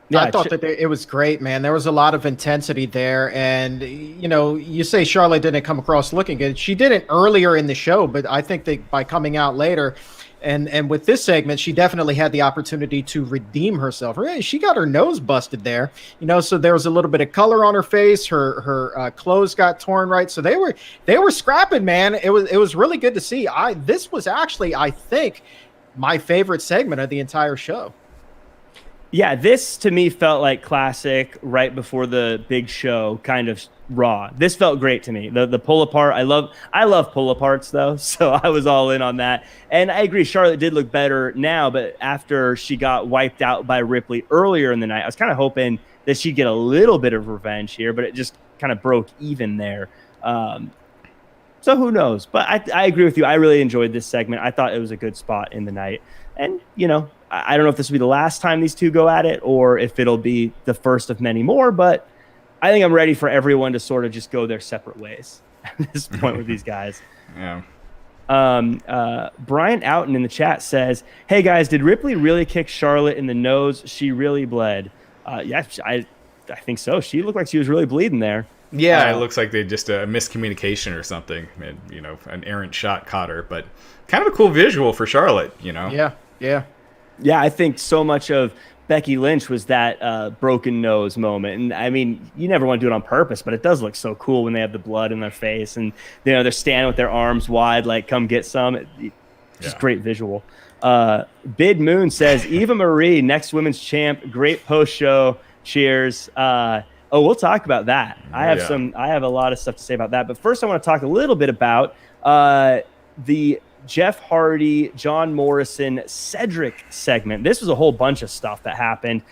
Yeah, I thought that it was great, man. There was a lot of intensity there. And, you say Charlotte didn't come across looking good. She didn't earlier in the show, but I think that by coming out later and with this segment, she definitely had the opportunity to redeem herself. She got her nose busted there, so there was a little bit of color on her face. Her clothes got torn, right? So they were scrapping, man. It was really good to see. This was actually, I think, my favorite segment of the entire show. Yeah, this to me felt like classic right before the big show kind of Raw. This felt great to me. The pull apart, I love pull aparts though, so I was all in on that. And I agree, Charlotte did look better now, but after she got wiped out by Ripley earlier in the night, I was kind of hoping that she'd get a little bit of revenge here, but it just kind of broke even there. So who knows? But I agree with you. I really enjoyed this segment. I thought it was a good spot in the night. And, I don't know if this will be the last time these two go at it or if it'll be the first of many more, but I think I'm ready for everyone to sort of just go their separate ways at this point with these guys. Yeah. Brian Outen in the chat says, "Hey guys, did Ripley really kick Charlotte in the nose? She really bled." Yeah, I think so. She looked like she was really bleeding there. Yeah, it looks like they just a miscommunication or something. And, an errant shot caught her, but kind of a cool visual for Charlotte, Yeah. Yeah, I think so much of Becky Lynch was that broken nose moment. And I mean, you never want to do it on purpose, but it does look so cool when they have the blood in their face and they're standing with their arms wide, like, come get some. Just Yeah. great visual. Bid Moon says, Eva Marie, next women's champ. Great post show. Cheers. We'll talk about that. I have a lot of stuff to say about that. But first, I want to talk a little bit about the Jeff Hardy, John Morrison, Cedric segment. This was a whole bunch of stuff that happened.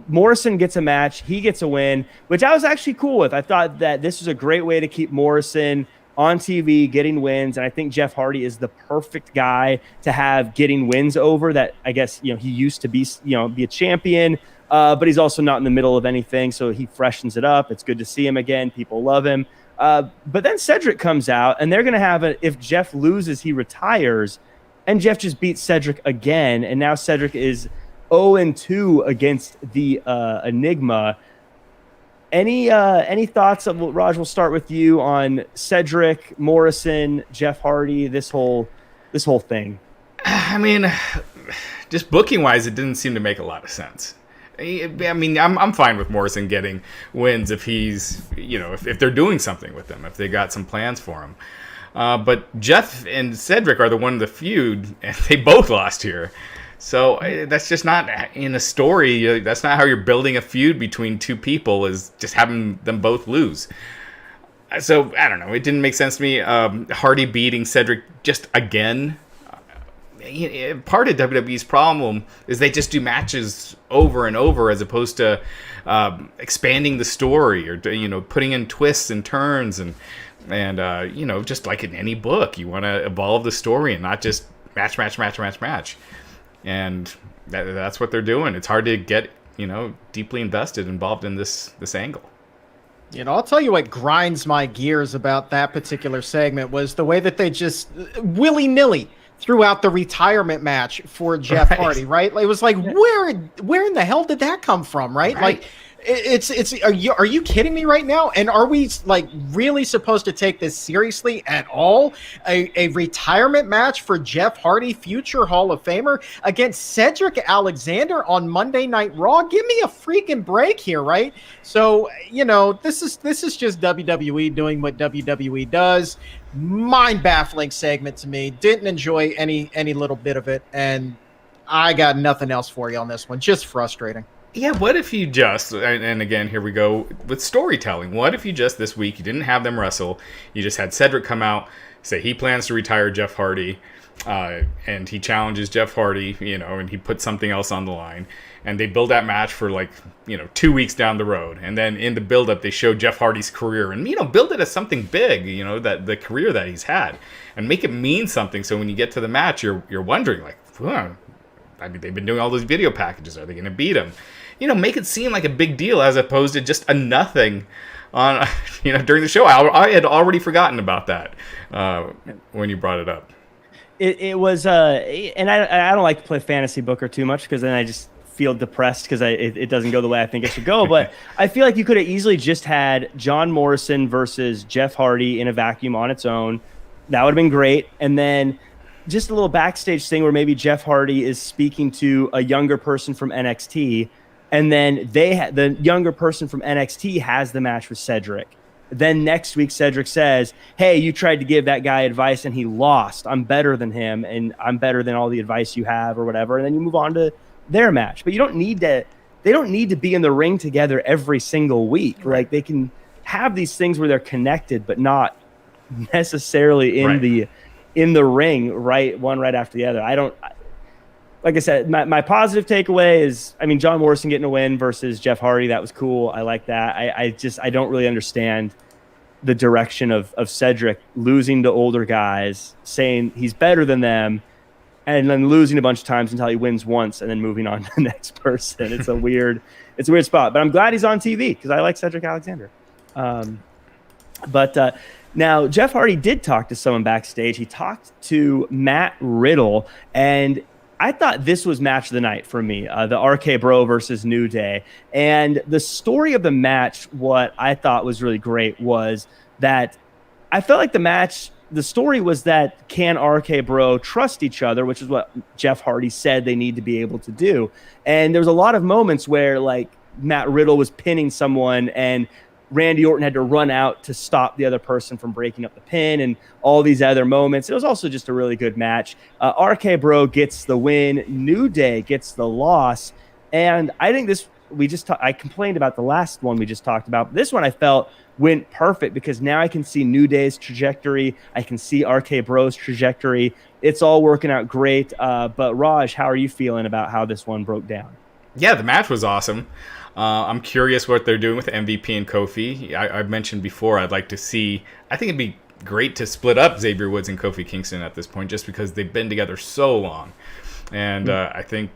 Morrison gets a match. He gets a win, which I was actually cool with. I thought that this was a great way to keep Morrison on TV, getting wins. And I think Jeff Hardy is the perfect guy to have getting wins over that. I guess, he used to be a champion, but he's also not in the middle of anything. So he freshens it up. It's good to see him again. People love him. But then Cedric comes out, and they're going to have if Jeff loses, he retires, and Jeff just beats Cedric again. And now Cedric is 0-2 against the Enigma. Any thoughts? Raj, we'll start with you on Cedric, Morrison, Jeff Hardy, this whole thing. I mean, just booking wise, it didn't seem to make a lot of sense. I mean, I'm fine with Morrison getting wins if he's, if they're doing something with him, if they got some plans for him. But Jeff and Cedric are the one in the feud, and they both lost here. So that's just not in a story. That's not how you're building a feud between two people, is just having them both lose. So I don't know. It didn't make sense to me. Hardy beating Cedric just again. Part of WWE's problem is they just do matches over and over as opposed to expanding the story or putting in twists and turns and just like in any book, you want to evolve the story and not just match. And that's what they're doing. It's hard to get deeply involved in this angle. I'll tell you what grinds my gears about that particular segment was the way that they just willy-nilly threw out the retirement match for Jeff Hardy, right? It was like, where in the hell did that come from, right? Like, it's are you kidding me right now? And are we like really supposed to take this seriously at all? A retirement match for Jeff Hardy, future Hall of Famer, against Cedric Alexander on Monday Night Raw? Give me a freaking break here, right? So, this is just WWE doing what WWE does. Mind-baffling segment to me. Didn't enjoy any little bit of it, and I got nothing else for you on this one. Just frustrating. Yeah, what if you just, and again, here we go with storytelling. What if you just this week, you didn't have them wrestle, you just had Cedric come out, say he plans to retire Jeff Hardy, and he challenges Jeff Hardy, and he puts something else on the line, and they build that match for 2 weeks down the road, and then in the build-up, they show Jeff Hardy's career, and, build it as something big, that the career that he's had, and make it mean something, so when you get to the match, you're wondering, I mean, they've been doing all those video packages, are they going to beat him? Make it seem like a big deal as opposed to just a nothing on, during the show. I had already forgotten about that when you brought it up. It was, and I don't like to play fantasy booker too much because then I just feel depressed because it doesn't go the way I think it should go. But I feel like you could have easily just had John Morrison versus Jeff Hardy in a vacuum on its own. That would have been great. And then just a little backstage thing where maybe Jeff Hardy is speaking to a younger person from NXT. And then the younger person from NXT has the match with Cedric. Then next week, Cedric says, hey, you tried to give that guy advice and he lost. I'm better than him and I'm better than all the advice you have or whatever. And then you move on to their match. But they don't need to be in the ring together every single week. Right. Like they can have these things where they're connected, but not necessarily in the ring, one right after the other. Like I said, my positive takeaway is, John Morrison getting a win versus Jeff Hardy. That was cool. I like that. I don't really understand the direction of Cedric losing to older guys, saying he's better than them, and then losing a bunch of times until he wins once and then moving on to the next person. It's a weird spot. But I'm glad he's on TV because I like Cedric Alexander. Now, Jeff Hardy did talk to someone backstage. He talked to Matt Riddle, and I thought this was match of the night for me, the RK Bro versus New Day. And the story of the match, what I thought was really great was that I felt like the story was that can RK Bro trust each other, which is what Jeff Hardy said they need to be able to do. And there was a lot of moments where Matt Riddle was pinning someone and Randy Orton had to run out to stop the other person from breaking up the pin and all these other moments. It was also just a really good match. RK Bro gets the win. New Day gets the loss. And I think this, I complained about the last one we just talked about. This one I felt went perfect because now I can see New Day's trajectory. I can see RK Bro's trajectory. It's all working out great. But Raj, how are you feeling about how this one broke down? Yeah, the match was awesome. I'm curious what they're doing with MVP and Kofi. I've mentioned before, I'd like to see, I think it'd be great to split up Xavier Woods and Kofi Kingston at this point, just because they've been together so long. And I think,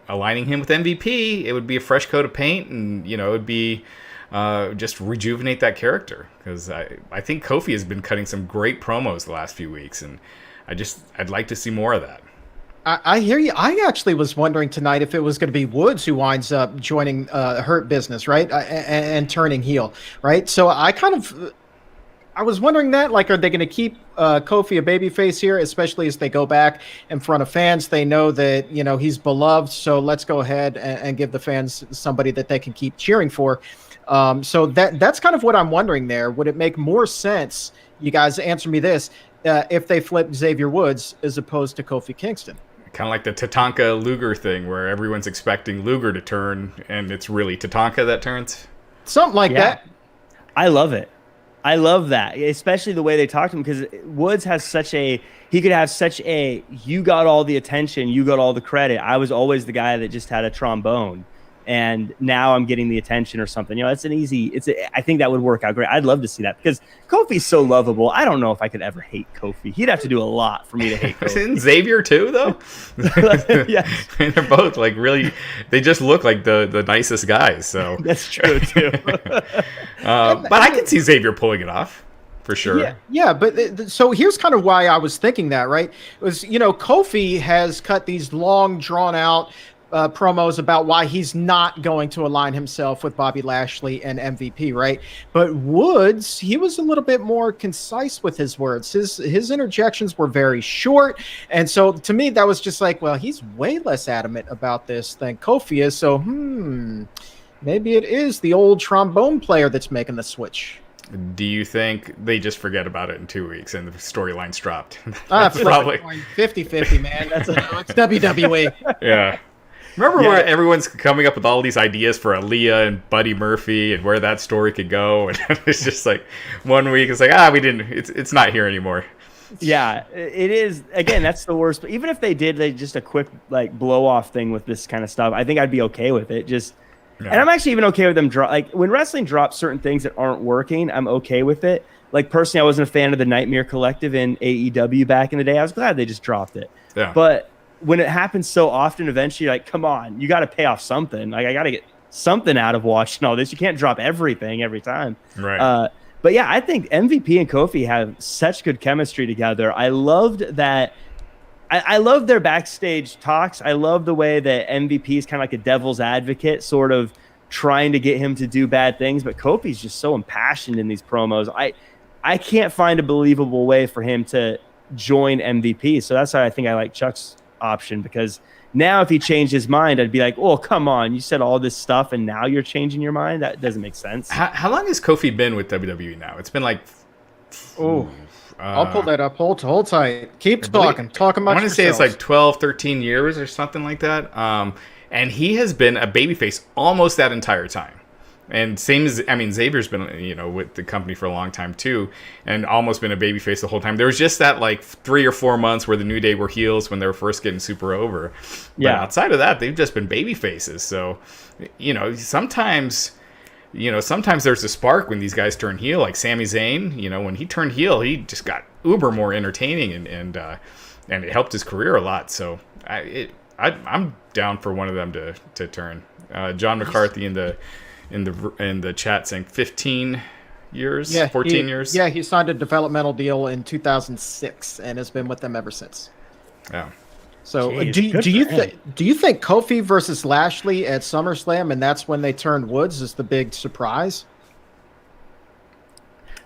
aligning him with MVP, it would be a fresh coat of paint, and, it would be just rejuvenate that character. Because I think Kofi has been cutting some great promos the last few weeks, and I'd like to see more of that. I hear you. I actually was wondering tonight if it was going to be Woods who winds up joining Hurt Business, right, and turning heel, right? So I was wondering that, like, are they going to keep Kofi a babyface here, especially as they go back in front of fans? They know that, he's beloved, so let's go ahead and give the fans somebody that they can keep cheering for. So that's kind of what I'm wondering there. Would it make more sense, you guys answer me this, if they flipped Xavier Woods as opposed to Kofi Kingston? Kind of like the Tatanka Luger thing, where everyone's expecting Luger to turn, and it's really Tatanka that turns. Something like that. I love it. I love that, especially the way they talk to him, because Woods has he could have such a, you got all the attention, you got all the credit. I was always the guy that just had a trombone, and now I'm getting the attention or something. It's I think that would work out great. I'd love to see that, because Kofi's so lovable. I don't know if I could ever hate Kofi. He'd have to do a lot for me to hate Kofi. Isn't Xavier too, though? Yeah. They're both really, they just look like the nicest guys. So that's true too. But I can see Xavier pulling it off. For sure. Yeah, but so here's kind of why I was thinking that, right? It was, Kofi has cut these long, drawn-out promos about why he's not going to align himself with Bobby Lashley and MVP, right? But Woods, he was a little bit more concise with his words. His interjections were very short, and so to me that was just like, well, he's way less adamant about this than Kofi is. So maybe it is the old trombone player that's making the switch. Do you think they just forget about it in 2 weeks and the storyline's dropped? Probably 50-50, man. It's WWE. Yeah. Remember where everyone's coming up with all these ideas for Aaliyah and Buddy Murphy and where that story could go, and it's just like 1 week it's like, it's not here anymore. Yeah, it is. Again, that's the worst. But even if they did just a quick like blow off thing with this kind of stuff, I think I'd be okay with it. And I'm actually even okay with them when wrestling drops certain things that aren't working, I'm okay with it. Like, personally, I wasn't a fan of the Nightmare Collective in AEW back in the day. I was glad they just dropped it. Yeah. But when it happens so often, eventually, like, come on, you got to pay off something. Like, I got to get something out of watching all this. You can't drop everything every time. Right. But yeah, I think MVP and Kofi have such good chemistry together. I loved that. I love their backstage talks. I love the way that MVP is kind of like a devil's advocate, sort of trying to get him to do bad things. But Kofi's just so impassioned in these promos. I can't find a believable way for him to join MVP. So that's why I think I like Chuck's option, because now if he changed his mind, I'd be like, oh, come on. You said all this stuff and now you're changing your mind? That doesn't make sense. How long has Kofi been with WWE now? It's been like... I'll pull that up. Hold tight. Keep talking. Talk about. I want to say it's like 12, 13 years or something like that. And he has been a babyface almost that entire time. And Xavier's been, with the company for a long time too, and almost been a babyface the whole time. There was just that like 3 or 4 months where the New Day were heels when they were first getting super over. But outside of that, they've just been babyfaces. So, sometimes there's a spark when these guys turn heel, like Sami Zayn. When he turned heel, he just got uber more entertaining, and it helped his career a lot. So I'm down for one of them to turn. John McCarthy in the chat saying 15 years, 14 years. Yeah, he signed a developmental deal in 2006 and has been with them ever since. Yeah. So do you think Kofi versus Lashley at SummerSlam, and that's when they turned Woods, is the big surprise?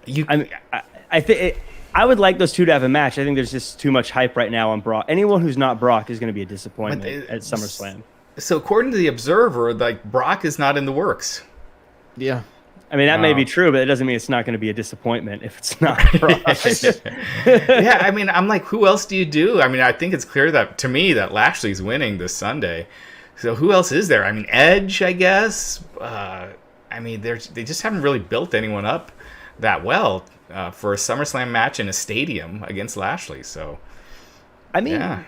I think I would like those two to have a match. I think there's just too much hype right now on Brock. Anyone who's not Brock is going to be a disappointment at SummerSlam. So according to the Observer, like, Brock is not in the works. Yeah. I mean, that may be true, but it doesn't mean it's not going to be a disappointment if it's not for us. Yeah, I mean, I'm like, who else do you do? I mean, I think it's clear that, to me, that Lashley's winning this Sunday. So who else is there? I mean, Edge, I guess. I mean, they just haven't really built anyone up that well for a SummerSlam match in a stadium against Lashley. So, I mean,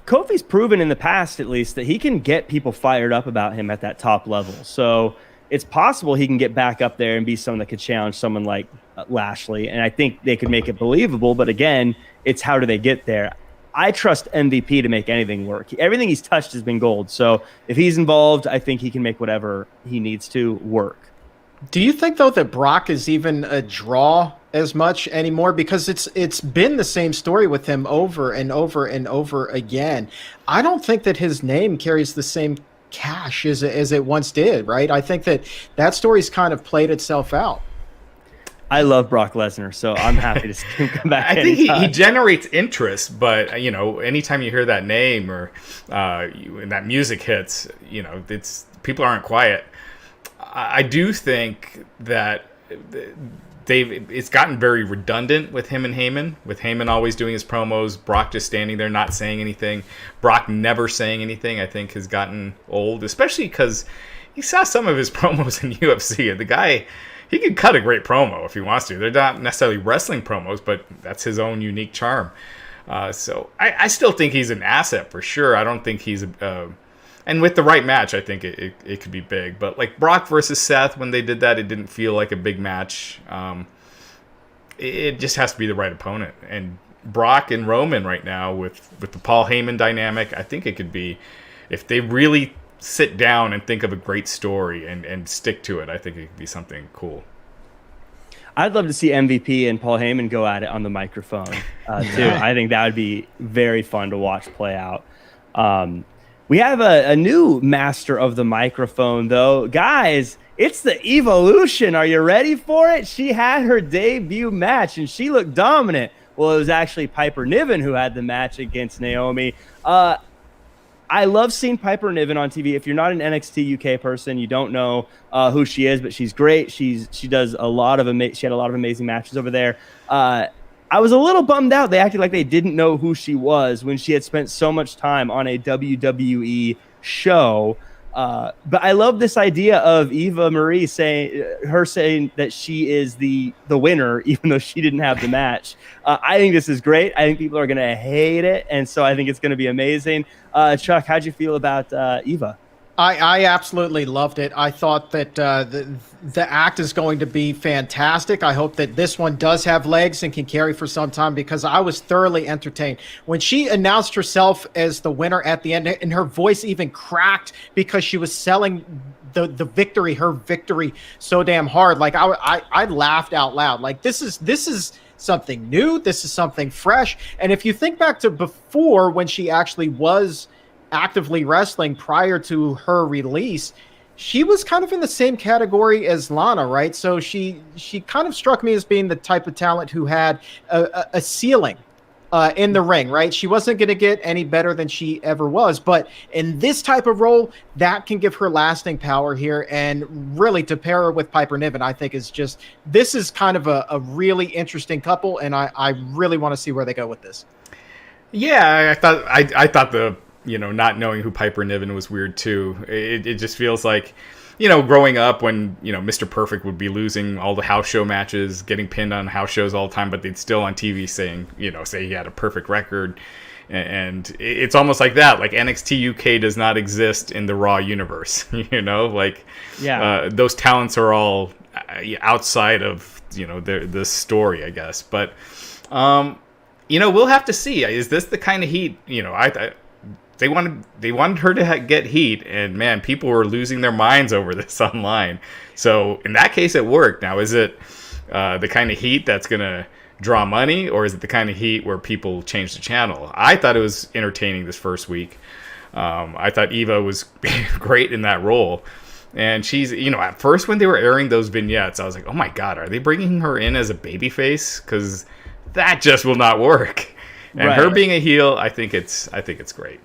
Kofi's proven in the past, at least, that he can get people fired up about him at that top level. So it's possible he can get back up there and be someone that could challenge someone like Lashley. And I think they could make it believable. But again, it's how do they get there? I trust MVP to make anything work. Everything he's touched has been gold. So if he's involved, I think he can make whatever he needs to work. Do you think, though, that Brock is even a draw as much anymore? Because it's been the same story with him over and over and over again. I don't think that his name carries the same cash as it once did, right? I think that story's kind of played itself out. I love Brock Lesnar, so I'm happy to see him come back. I think he generates interest, but you know, anytime you hear that name or and that music hits, you know, people aren't quiet. I do think that it's gotten very redundant with him and Heyman. With Heyman always doing his promos, Brock just standing there not saying anything. Brock never saying anything, I think, has gotten old, especially because you saw some of his promos in UFC, and the guy, he can cut a great promo if he wants to. They're not necessarily wrestling promos, but that's his own unique charm. So I still think he's an asset for sure. I don't think he's and with the right match, I think it could be big. But like Brock versus Seth, when they did that, it didn't feel like a big match. It just has to be the right opponent. And Brock and Roman right now with the Paul Heyman dynamic, I think it could be, if they really sit down and think of a great story and stick to it, I think it could be something cool. I'd love to see MVP and Paul Heyman go at it on the microphone too. I think that would be very fun to watch play out. We have a new master of the microphone, though. Guys, it's the Evolution. Are you ready for it? She had her debut match, and she looked dominant. Well, it was actually Piper Niven who had the match against Naomi. I love seeing Piper Niven on TV. If you're not an NXT UK person, you don't know who she is, but she's great. She does a lot of she had a lot of amazing matches over there. I was a little bummed out. They acted like they didn't know who she was when she had spent so much time on a WWE show. But I love this idea of Eva Marie saying that she is the winner, even though she didn't have the match. I think this is great. I think people are going to hate it, and so I think it's going to be amazing. Chuck, how'd you feel about Eva? I absolutely loved it. I thought that the act is going to be fantastic. I hope that this one does have legs and can carry for some time, because I was thoroughly entertained. When she announced herself as the winner at the end, and her voice even cracked because she was selling her victory so damn hard. Like I laughed out loud. Like this is something new. This is something fresh. And if you think back to before, when she actually was actively wrestling prior to her release, she was kind of in the same category as Lana, right? So she kind of struck me as being the type of talent who had a ceiling in the ring, right? She wasn't going to get any better than she ever was, but in this type of role, that can give her lasting power here. And really, to pair her with Piper Niven, I think this is kind of a really interesting couple, and I really want to see where they go with this. Yeah, I thought the, you know, not knowing who Piper Niven was weird too. It just feels like, you know, growing up when, you know, Mr. Perfect would be losing all the house show matches, getting pinned on house shows all the time, but they'd still on TV say he had a perfect record. And it's almost like that. Like NXT UK does not exist in the Raw universe, you know, like those talents are all outside of, you know, the story, I guess. But, you know, we'll have to see. Is this the kind of heat, you know, They wanted her to get heat, and man, people were losing their minds over this online. So in that case, it worked. Now, is it the kind of heat that's going to draw money, or is it the kind of heat where people change the channel? I thought it was entertaining this first week. I thought Eva was great in that role. And she's, you know, at first when they were airing those vignettes, I was like, oh my God, are they bringing her in as a babyface? Because that just will not work. And her being a heel, I think it's great.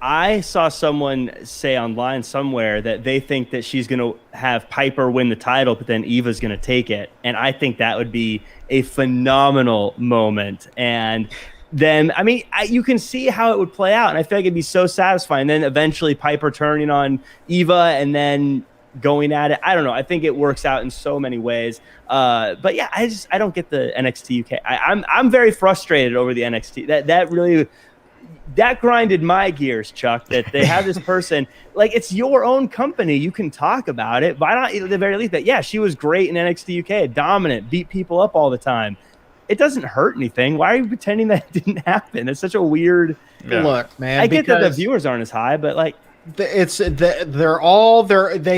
I saw someone say online somewhere that they think that she's going to have Piper win the title, but then Eva's going to take it. And I think that would be a phenomenal moment. And then, I mean, you can see how it would play out. And I feel like it'd be so satisfying. Then eventually Piper turning on Eva and then going at it. I don't know. I think it works out in so many ways. But yeah, I don't get the NXT UK. I'm very frustrated over the NXT. That grinded my gears, Chuck, that they have this person, like, it's your own company. You can talk about it. Why not, at the very least, that, yeah, she was great in NXT UK, dominant, beat people up all the time. It doesn't hurt anything. Why are you pretending that it didn't happen? It's such a weird... Yeah. Look, man, I get that the viewers aren't as high, but, like... they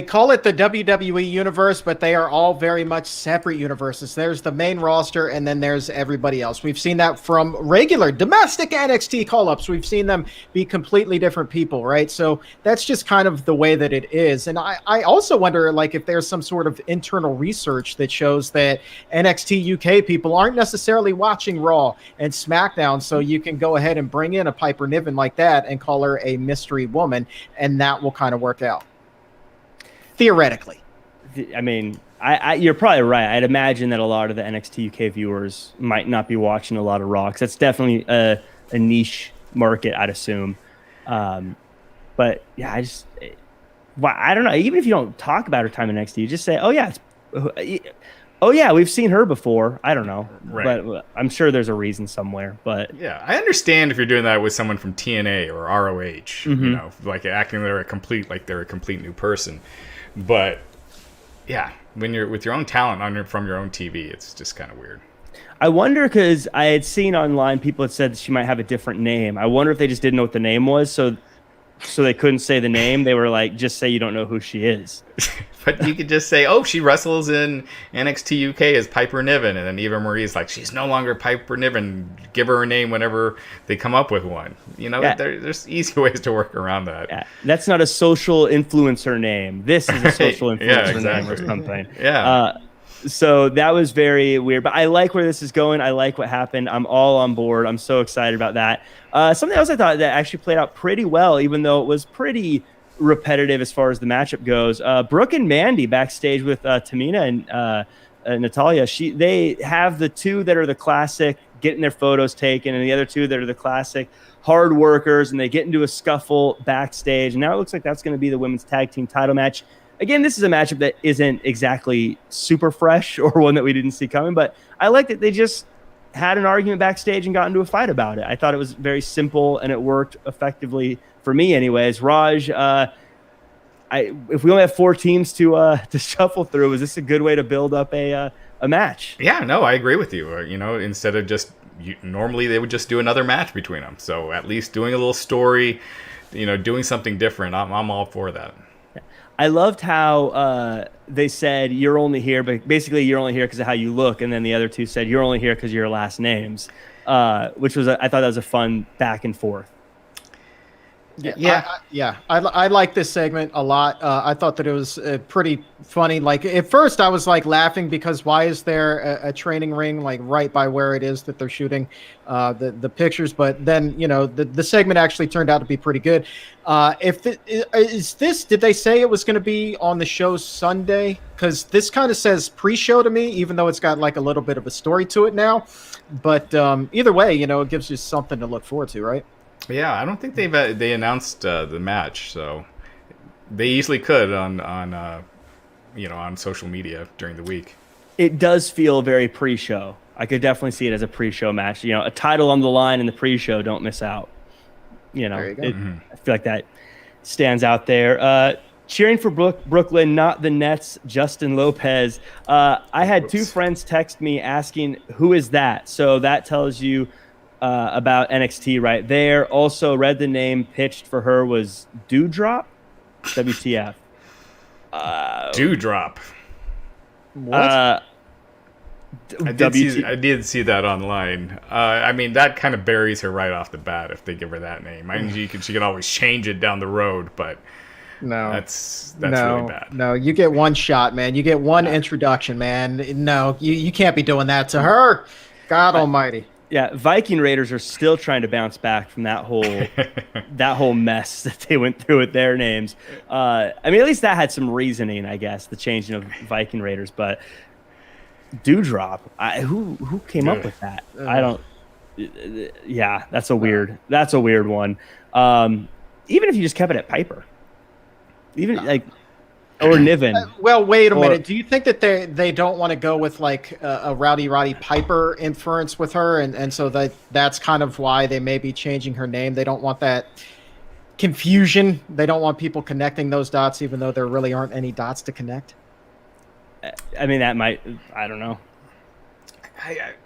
call it the WWE Universe, but they are all very much separate universes. There's the main roster, and then there's everybody else. We've seen that from regular domestic NXT call-ups. We've seen them be completely different people, right? So that's just kind of the way that it is. And I also wonder, like, if there's some sort of internal research that shows that NXT UK people aren't necessarily watching Raw and SmackDown, so you can go ahead and bring in a Piper Niven like that and call her a mystery woman, and that will kind of work out. Theoretically. I mean, you're probably right. I'd imagine that a lot of the NXT UK viewers might not be watching a lot of Raw, 'cause that's definitely a niche market, I'd assume. But yeah, I don't know. Even if you don't talk about her time in NXT, you just say, oh yeah, we've seen her before. I don't know, right. But I'm sure there's a reason somewhere. But yeah, I understand if you're doing that with someone from TNA or ROH, you know, like acting they're a complete new person. But yeah, when you're with your own talent from your own TV, it's just kind of weird. I wonder, because I had seen online people had said that she might have a different name. I wonder if they just didn't know what the name was, so they couldn't say the name. They were like, just say you don't know who she is. But you could just say, oh, she wrestles in NXT UK as Piper Niven. And then Eva Marie is like, she's no longer Piper Niven. Give her a name whenever they come up with one. You know, there's easy ways to work around that. Yeah. That's not a social influencer name. This is a social influencer name or something. Yeah. So that was very weird. But I like where this is going. I like what happened. I'm all on board. I'm so excited about that. Something else I thought that actually played out pretty well, even though it was pretty repetitive as far as the matchup goes. Brooke and Mandy backstage with Tamina and Natalia. They have the two that are the classic getting their photos taken, and the other two that are the classic hard workers, and they get into a scuffle backstage. And now it looks like that's going to be the women's tag team title match. Again, this is a matchup that isn't exactly super fresh or one that we didn't see coming, but I like that they just had an argument backstage and got into a fight about it. I thought it was very simple and it worked effectively for me anyways. Raj, if we only have 4 teams to shuffle through, is this a good way to build up a match? Yeah, no, I agree with you. You know, instead of normally they would just do another match between them. So at least doing a little story, you know, doing something different, I'm all for that. I loved how they said you're only here, but basically you're only here because of how you look, and then the other two said you're only here because of your last names, which was I thought that was a fun back and forth. I like this segment a lot. I thought that it was pretty funny. Like at first, I was like laughing because why is there a training ring like right by where it is that they're shooting the pictures? But then the segment actually turned out to be pretty good. Did they say it was going to be on the show Sunday? Because this kind of says pre-show to me, even though it's got like a little bit of a story to it now. But either way, it gives you something to look forward to, right? Yeah, I don't think they announced the match, so they easily could on social media during the week. It does feel very pre-show. I could definitely see it as a pre-show match. A title on the line in the pre-show. Don't miss out. There you go. I feel like that stands out there. Cheering for Brooklyn, not the Nets. Justin Lopez. I had 2 friends text me asking who is that. So that tells you. About NXT right there. Also read the name pitched for her was Dewdrop. WTF. Dewdrop. What? I did see that online. I mean, that kind of buries her right off the bat if they give her that name. I mean, she can always change it down the road, but no, that's really bad. No, you get one shot, man. You get one introduction, man. No, you can't be doing that to her. God Almighty. Yeah, Viking Raiders are still trying to bounce back from that whole mess that they went through with their names. I mean, at least that had some reasoning, I guess, the changing of Viking Raiders. But Dewdrop, who came up with that? I don't. Yeah, that's a weird one. Even if you just kept it at Piper, or Niven. Well, wait a minute. Do you think that they don't want to go with like a Rowdy Roddy Piper inference with her, and so that's kind of why they may be changing her name? They don't want that confusion. They don't want people connecting those dots, even though there really aren't any dots to connect. I mean, that might. I don't know.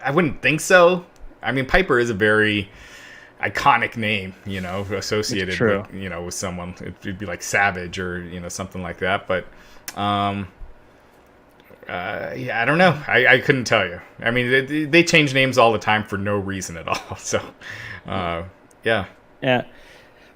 I wouldn't think so. I mean, Piper is a very iconic name, associated with, with someone. It'd be like Savage or, something like that. But, yeah, I don't know. I couldn't tell you. I mean, they change names all the time for no reason at all. So, yeah. Yeah.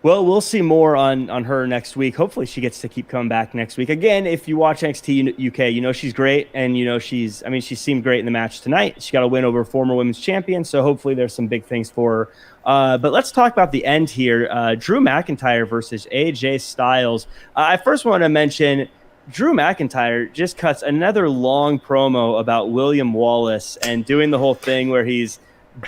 Well, we'll see more on her next week. Hopefully she gets to keep coming back next week. Again, if you watch NXT UK, she's great. And, she seemed great in the match tonight. She got a win over a former women's champion. So hopefully there's some big things for her. But let's talk about the end here. Drew McIntyre versus AJ Styles. I first want to mention Drew McIntyre just cuts another long promo about William Wallace and doing the whole thing where he's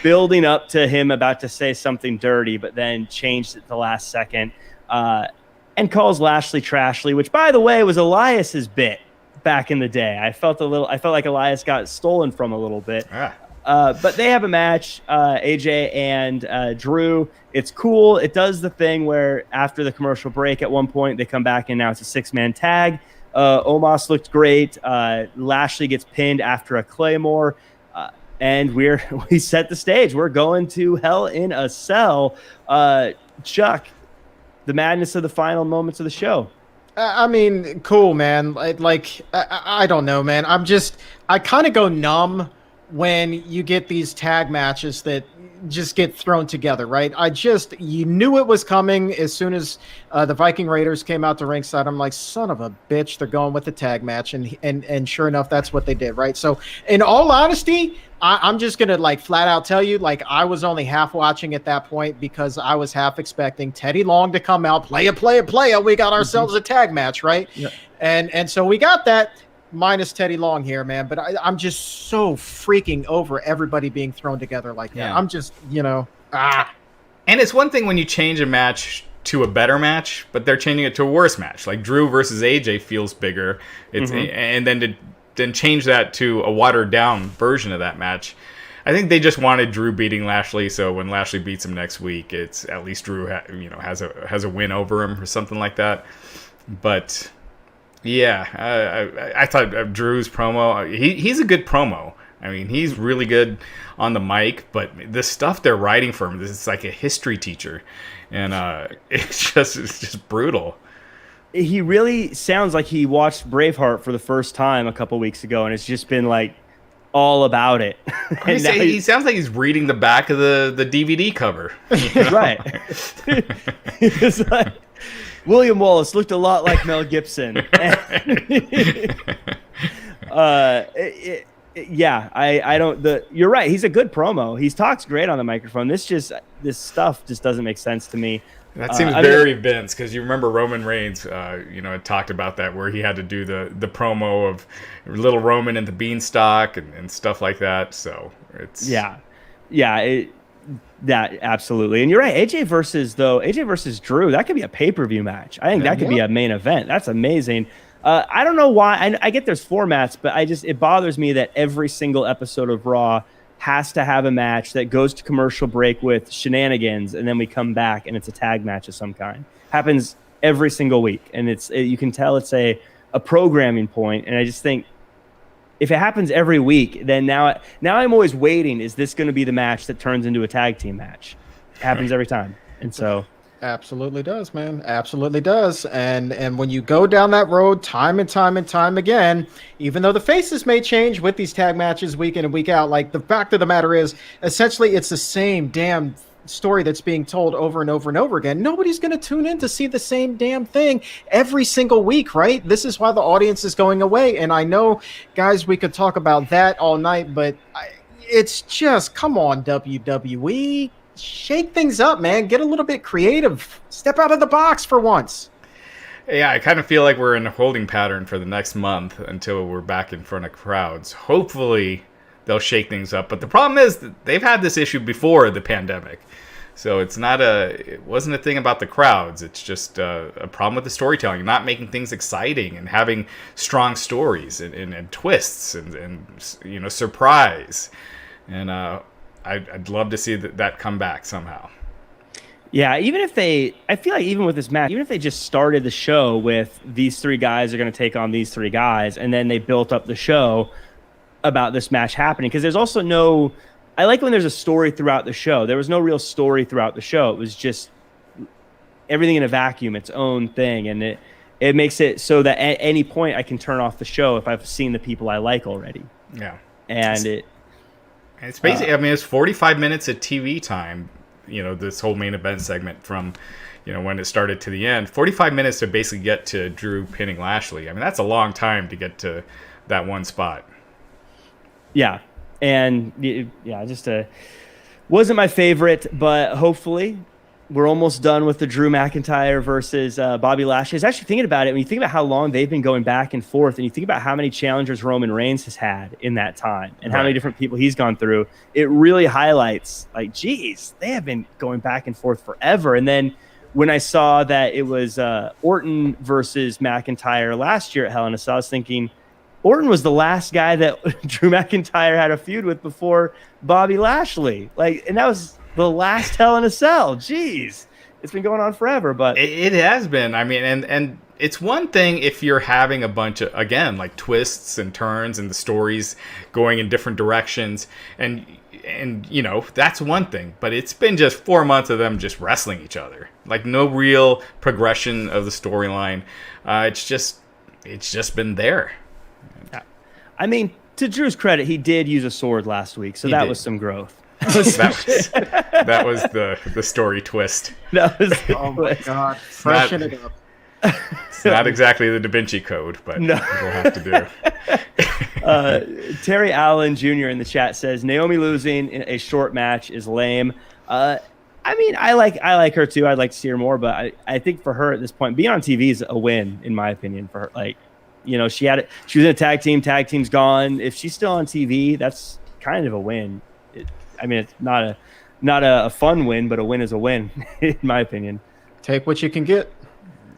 building up to him about to say something dirty, but then changed it the last second, and calls Lashley Trashly, which, by the way, was Elias's bit back in the day. I felt like Elias got stolen from a little bit. But they have a match, AJ and Drew. It's cool. It does the thing where after the commercial break, at one point they come back and now it's a 6-man tag. Omos looked great. Lashley gets pinned after a Claymore. And we set the stage. We're going to Hell in a Cell. Chuck, the madness of the final moments of the show. I mean, cool, man. I don't know, man. I kind of go numb when you get these tag matches that just get thrown together, right? You knew it was coming as soon as the Viking Raiders came out to ringside. I'm like, son of a bitch, they're going with the tag match. And sure enough, that's what they did, right? So in all honesty, I'm just going to flat out tell you, I was only half watching at that point because I was half expecting Teddy Long to come out, play it. We got ourselves a tag match, right? Yeah. And so we got that. Minus Teddy Long here, man. But I'm just so freaking over everybody being thrown together like that. Yeah. I'm just, And it's one thing when you change a match to a better match, but they're changing it to a worse match. Like Drew versus AJ feels bigger. And then to change that to a watered down version of that match. I think they just wanted Drew beating Lashley, so when Lashley beats him next week, it's at least Drew has a win over him or something like that. But yeah, I thought Drew's promo, he's a good promo. I mean, he's really good on the mic, but the stuff they're writing for him, this is like a history teacher, and it's just brutal. He really sounds like he watched Braveheart for the first time a couple weeks ago, and it's just been all about it. He sounds like he's reading the back of the DVD cover. Right. It's like William Wallace looked a lot like Mel Gibson. You're right. He's a good promo. He talks great on the microphone. This stuff just doesn't make sense to me. That seems very Vince, because you remember Roman Reigns, had talked about that, where he had to do the promo of Little Roman and the Beanstalk and stuff like that. So it's that absolutely. And you're right. AJ versus Drew, that could be a pay-per-view match. I think that could be a main event. That's amazing. I don't know why. I get there's formats, but it bothers me that every single episode of Raw has to have a match that goes to commercial break with shenanigans, and then we come back and it's a tag match of some kind. Happens every single week, and you can tell it's a programming point. And I just think if it happens every week, then now I'm always waiting. Is this going to be the match that turns into a tag team match? It happens every time, and so. Absolutely does, man. Absolutely does. And when you go down that road time and time and time again, even though the faces may change with these tag matches week in and week out, the fact of the matter is, essentially, it's the same damn story that's being told over and over and over again. Nobody's going to tune in to see the same damn thing every single week, right? This is why the audience is going away. And I know, guys, we could talk about that all night, but it's just, come on, WWE. Shake things up, man. Get a little bit creative. Step out of the box for once. Yeah, I kind of feel like we're in a holding pattern for the next month until we're back in front of crowds. Hopefully, they'll shake things up. But the problem is that they've had this issue before the pandemic. So it wasn't a thing about the crowds. It's just a problem with the storytelling, not making things exciting and having strong stories and twists and surprise. And I'd love to see that come back somehow. Yeah, I feel like even with this match, even if they just started the show with these three guys are going to take on these three guys, and then they built up the show about this match happening, because there's also I like when there's a story throughout the show. There was no real story throughout the show. It was just everything in a vacuum, its own thing, and it makes it so that at any point I can turn off the show if I've seen the people I like already. Yeah, and it's basically, it's 45 minutes of TV time. This whole main event segment from, when it started to the end, 45 minutes to basically get to Drew pinning Lashley. I mean, that's a long time to get to that one spot. Yeah. And just wasn't my favorite, but hopefully we're almost done with the Drew McIntyre versus Bobby Lashley. I was actually thinking about it. When you think about how long they've been going back and forth, and you think about how many challengers Roman Reigns has had in that time and how many different people he's gone through, it really highlights, like, geez, they have been going back and forth forever. And then when I saw that it was Orton versus McIntyre last year at Hell in a Cell, I was thinking, Orton was the last guy that Drew McIntyre had a feud with before Bobby Lashley. And that was the last Hell in a Cell. Jeez. It's been going on forever, but it has been. I mean, and it's one thing if you're having a bunch of, again, like twists and turns and the stories going in different directions, and that's one thing. But it's been just 4 months of them just wrestling each other. Like, no real progression of the storyline. It's just been there. I mean, to Drew's credit, he did use a sword last week, so that was some growth. that was the story twist. That was my God. Freshen it up. It's not exactly the Da Vinci Code, but we'll have to do. Terry Allen Jr. in the chat says, Naomi losing in a short match is lame. I mean, I like her too. I'd like to see her more, but I think for her at this point, being on TV is a win, in my opinion, for her. She was in a tag team. Tag team's gone. If she's still on TV, that's kind of a win. It's not a fun win, but a win is a win, in my opinion. Take what you can get.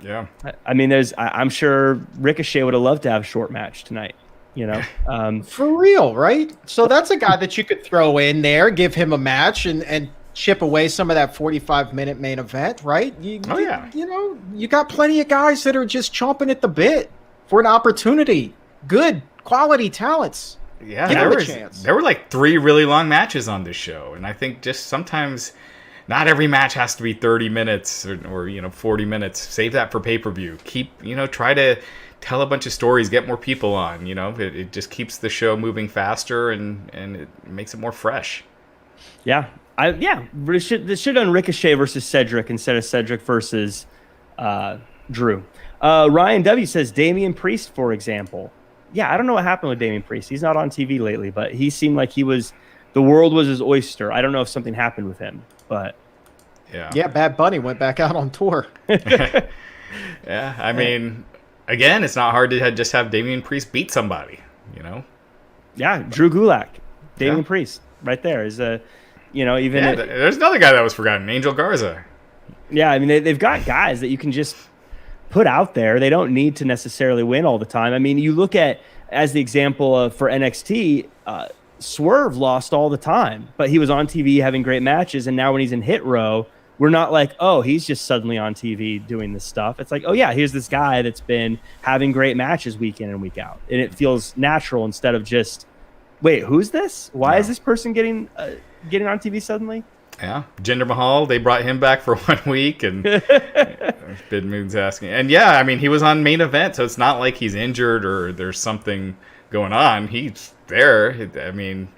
Yeah. I mean, I'm sure Ricochet would have loved to have a short match tonight. For real, right? So that's a guy that you could throw in there, give him a match, and chip away some of that 45-minute main event, right? You got plenty of guys that are just chomping at the bit for an opportunity. Good quality talents. Yeah, chance. There were like 3 really long matches on this show, and I think just sometimes not every match has to be 30 minutes or 40 minutes. Save that for pay-per-view. Try to tell a bunch of stories, get more people on. It just keeps the show moving faster and it makes it more fresh. Yeah. This should have done Ricochet versus Cedric instead of Cedric versus Drew. Ryan W says Damian Priest, for example. Yeah, I don't know what happened with Damian Priest. He's not on TV lately, but he seemed like the world was his oyster. I don't know if something happened with him, but yeah, Bad Bunny went back out on tour. Yeah, I mean, again, it's not hard to just have Damian Priest beat somebody, Yeah, Drew Gulak, Damian Priest, right there is there's another guy that was forgotten, Angel Garza. Yeah, I mean they've got guys that you can just put out there. They don't need to necessarily win all the time. I mean, you look at, as the example for NXT, Swerve lost all the time, but he was on TV having great matches, and now when he's in Hit Row, we're not like, oh, he's just suddenly on TV doing this stuff. It's like, oh yeah, here's this guy that's been having great matches week in and week out, and it feels natural instead of just, wait, who's this? Why is this person getting on TV suddenly? Yeah, Jinder Mahal, they brought him back for 1 week, and Bid Moon's asking. And yeah, I mean, he was on main event, so it's not like he's injured or there's something going on. He's there. I mean,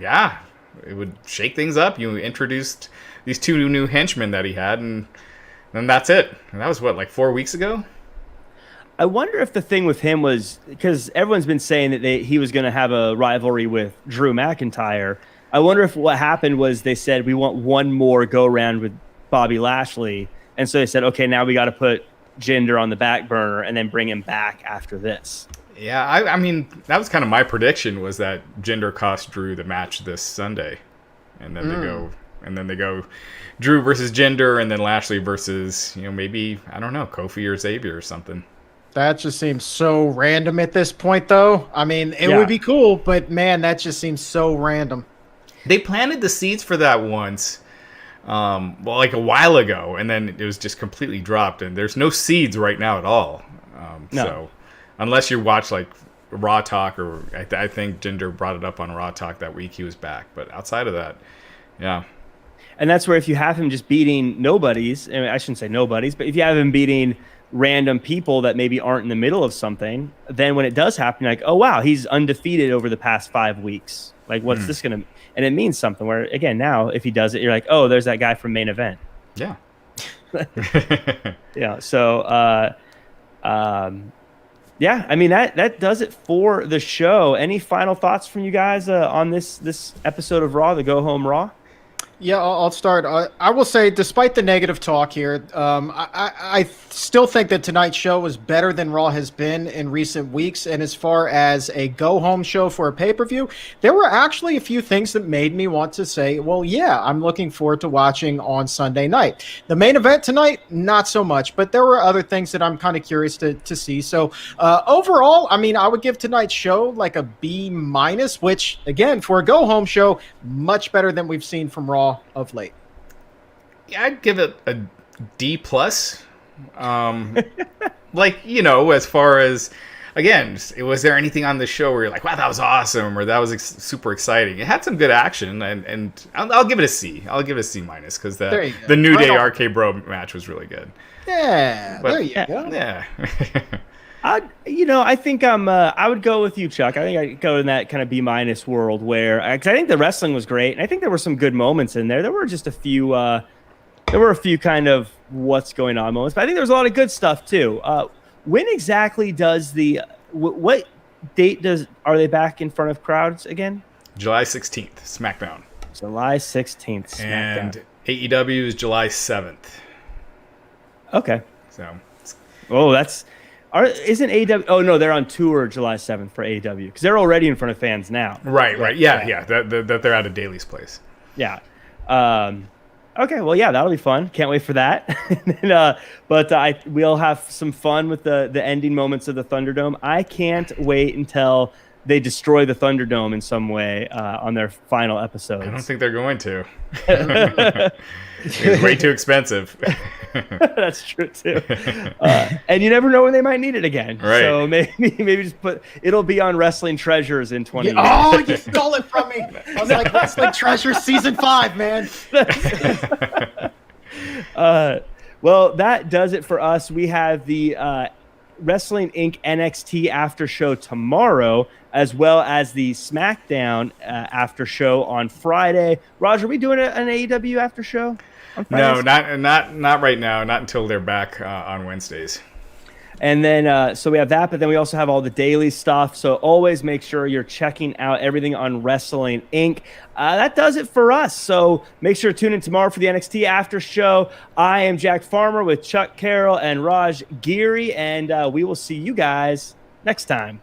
yeah, it would shake things up. You introduced these 2 new henchmen that he had, and then that's it. And that was, like 4 weeks ago? I wonder if the thing with him was, because everyone's been saying that he was going to have a rivalry with Drew McIntyre. I wonder if what happened was they said we want one more go around with Bobby Lashley, and so they said, okay, now we got to put Jinder on the back burner and then bring him back after this. Yeah, I mean, that was kind of my prediction, was that Jinder cost Drew the match this Sunday, and then they go Drew versus Jinder, and then Lashley versus, maybe, I don't know, Kofi or Xavier or something. That just seems so random at this point, though. I mean, it would be cool, but man, that just seems so random. They planted the seeds for that once, like a while ago, and then it was just completely dropped, and there's no seeds right now at all. No. So unless you watch like Raw Talk, or I think Jinder brought it up on Raw Talk that week he was back, but outside of that, yeah. And that's where if you have him just beating nobodies, I shouldn't say nobodies, but if you have him beating random people that maybe aren't in the middle of something, then when it does happen, you're like, oh wow, he's undefeated over the past 5 weeks. Like, what's this gonna? And it means something. Where again, now if he does it, you're like, oh, there's that guy from main event. Yeah. Yeah. So, yeah. I mean that does it for the show. Any final thoughts from you guys on this episode of Raw, the Go Home Raw? Yeah, I'll start. I will say, despite the negative talk here, I still think that tonight's show was better than Raw has been in recent weeks. And as far as a go-home show for a pay-per-view, there were actually a few things that made me want to say, well, yeah, I'm looking forward to watching on Sunday night. The main event tonight, not so much, but there were other things that I'm kind of curious to see. So overall, I mean, I would give tonight's show like a B-, which, again, for a go-home show, much better than we've seen from Raw of late. Yeah, I'd give it a D+. Like, as far as, again, was there anything on the show where you're like, wow, that was awesome, or that was super exciting? It had some good action, and I'll give it a C. I'll give it a C-, because the New Day RK Bro match was really good. Yeah, but, there you go. Yeah. I think I would go with you, Chuck. I think I'd go in that kind of B- world where, because I think the wrestling was great, and I think there were some good moments in there. There were just a few kind of what's going on moments, but I think there was a lot of good stuff too. When exactly does what date are they back in front of crowds again? July 16th, SmackDown. July 16th, SmackDown. And AEW is July 7th. Okay. So. Oh, isn't AEW? Oh no, they're on tour July 7th for AEW because they're already in front of fans now. Right. Yeah. That they're at a Daly's place. Yeah. Okay. Well, yeah, that'll be fun. Can't wait for that. But we'll have some fun with the ending moments of the Thunderdome. I can't wait until they destroy the Thunderdome in some way on their final episodes. I don't think they're going to. It's way too expensive. That's true too. And you never know when they might need it again. Right. So maybe just it'll be on Wrestling Treasures in 20 years. Oh, you stole it from me. I was like, Wrestling Treasures season 5, man. Well, that does it for us. We have the Wrestling Inc. NXT after show tomorrow, as well as the SmackDown after show on Friday. Roger, are we doing an AEW after show on Fridays? No, not right now. Not until they're back on Wednesdays. And then, so we have that, but then we also have all the daily stuff. So always make sure you're checking out everything on Wrestling Inc. That does it for us. So make sure to tune in tomorrow for the NXT after show. I am Jack Farmer with Chuck Carroll and Raj Giri, and we will see you guys next time.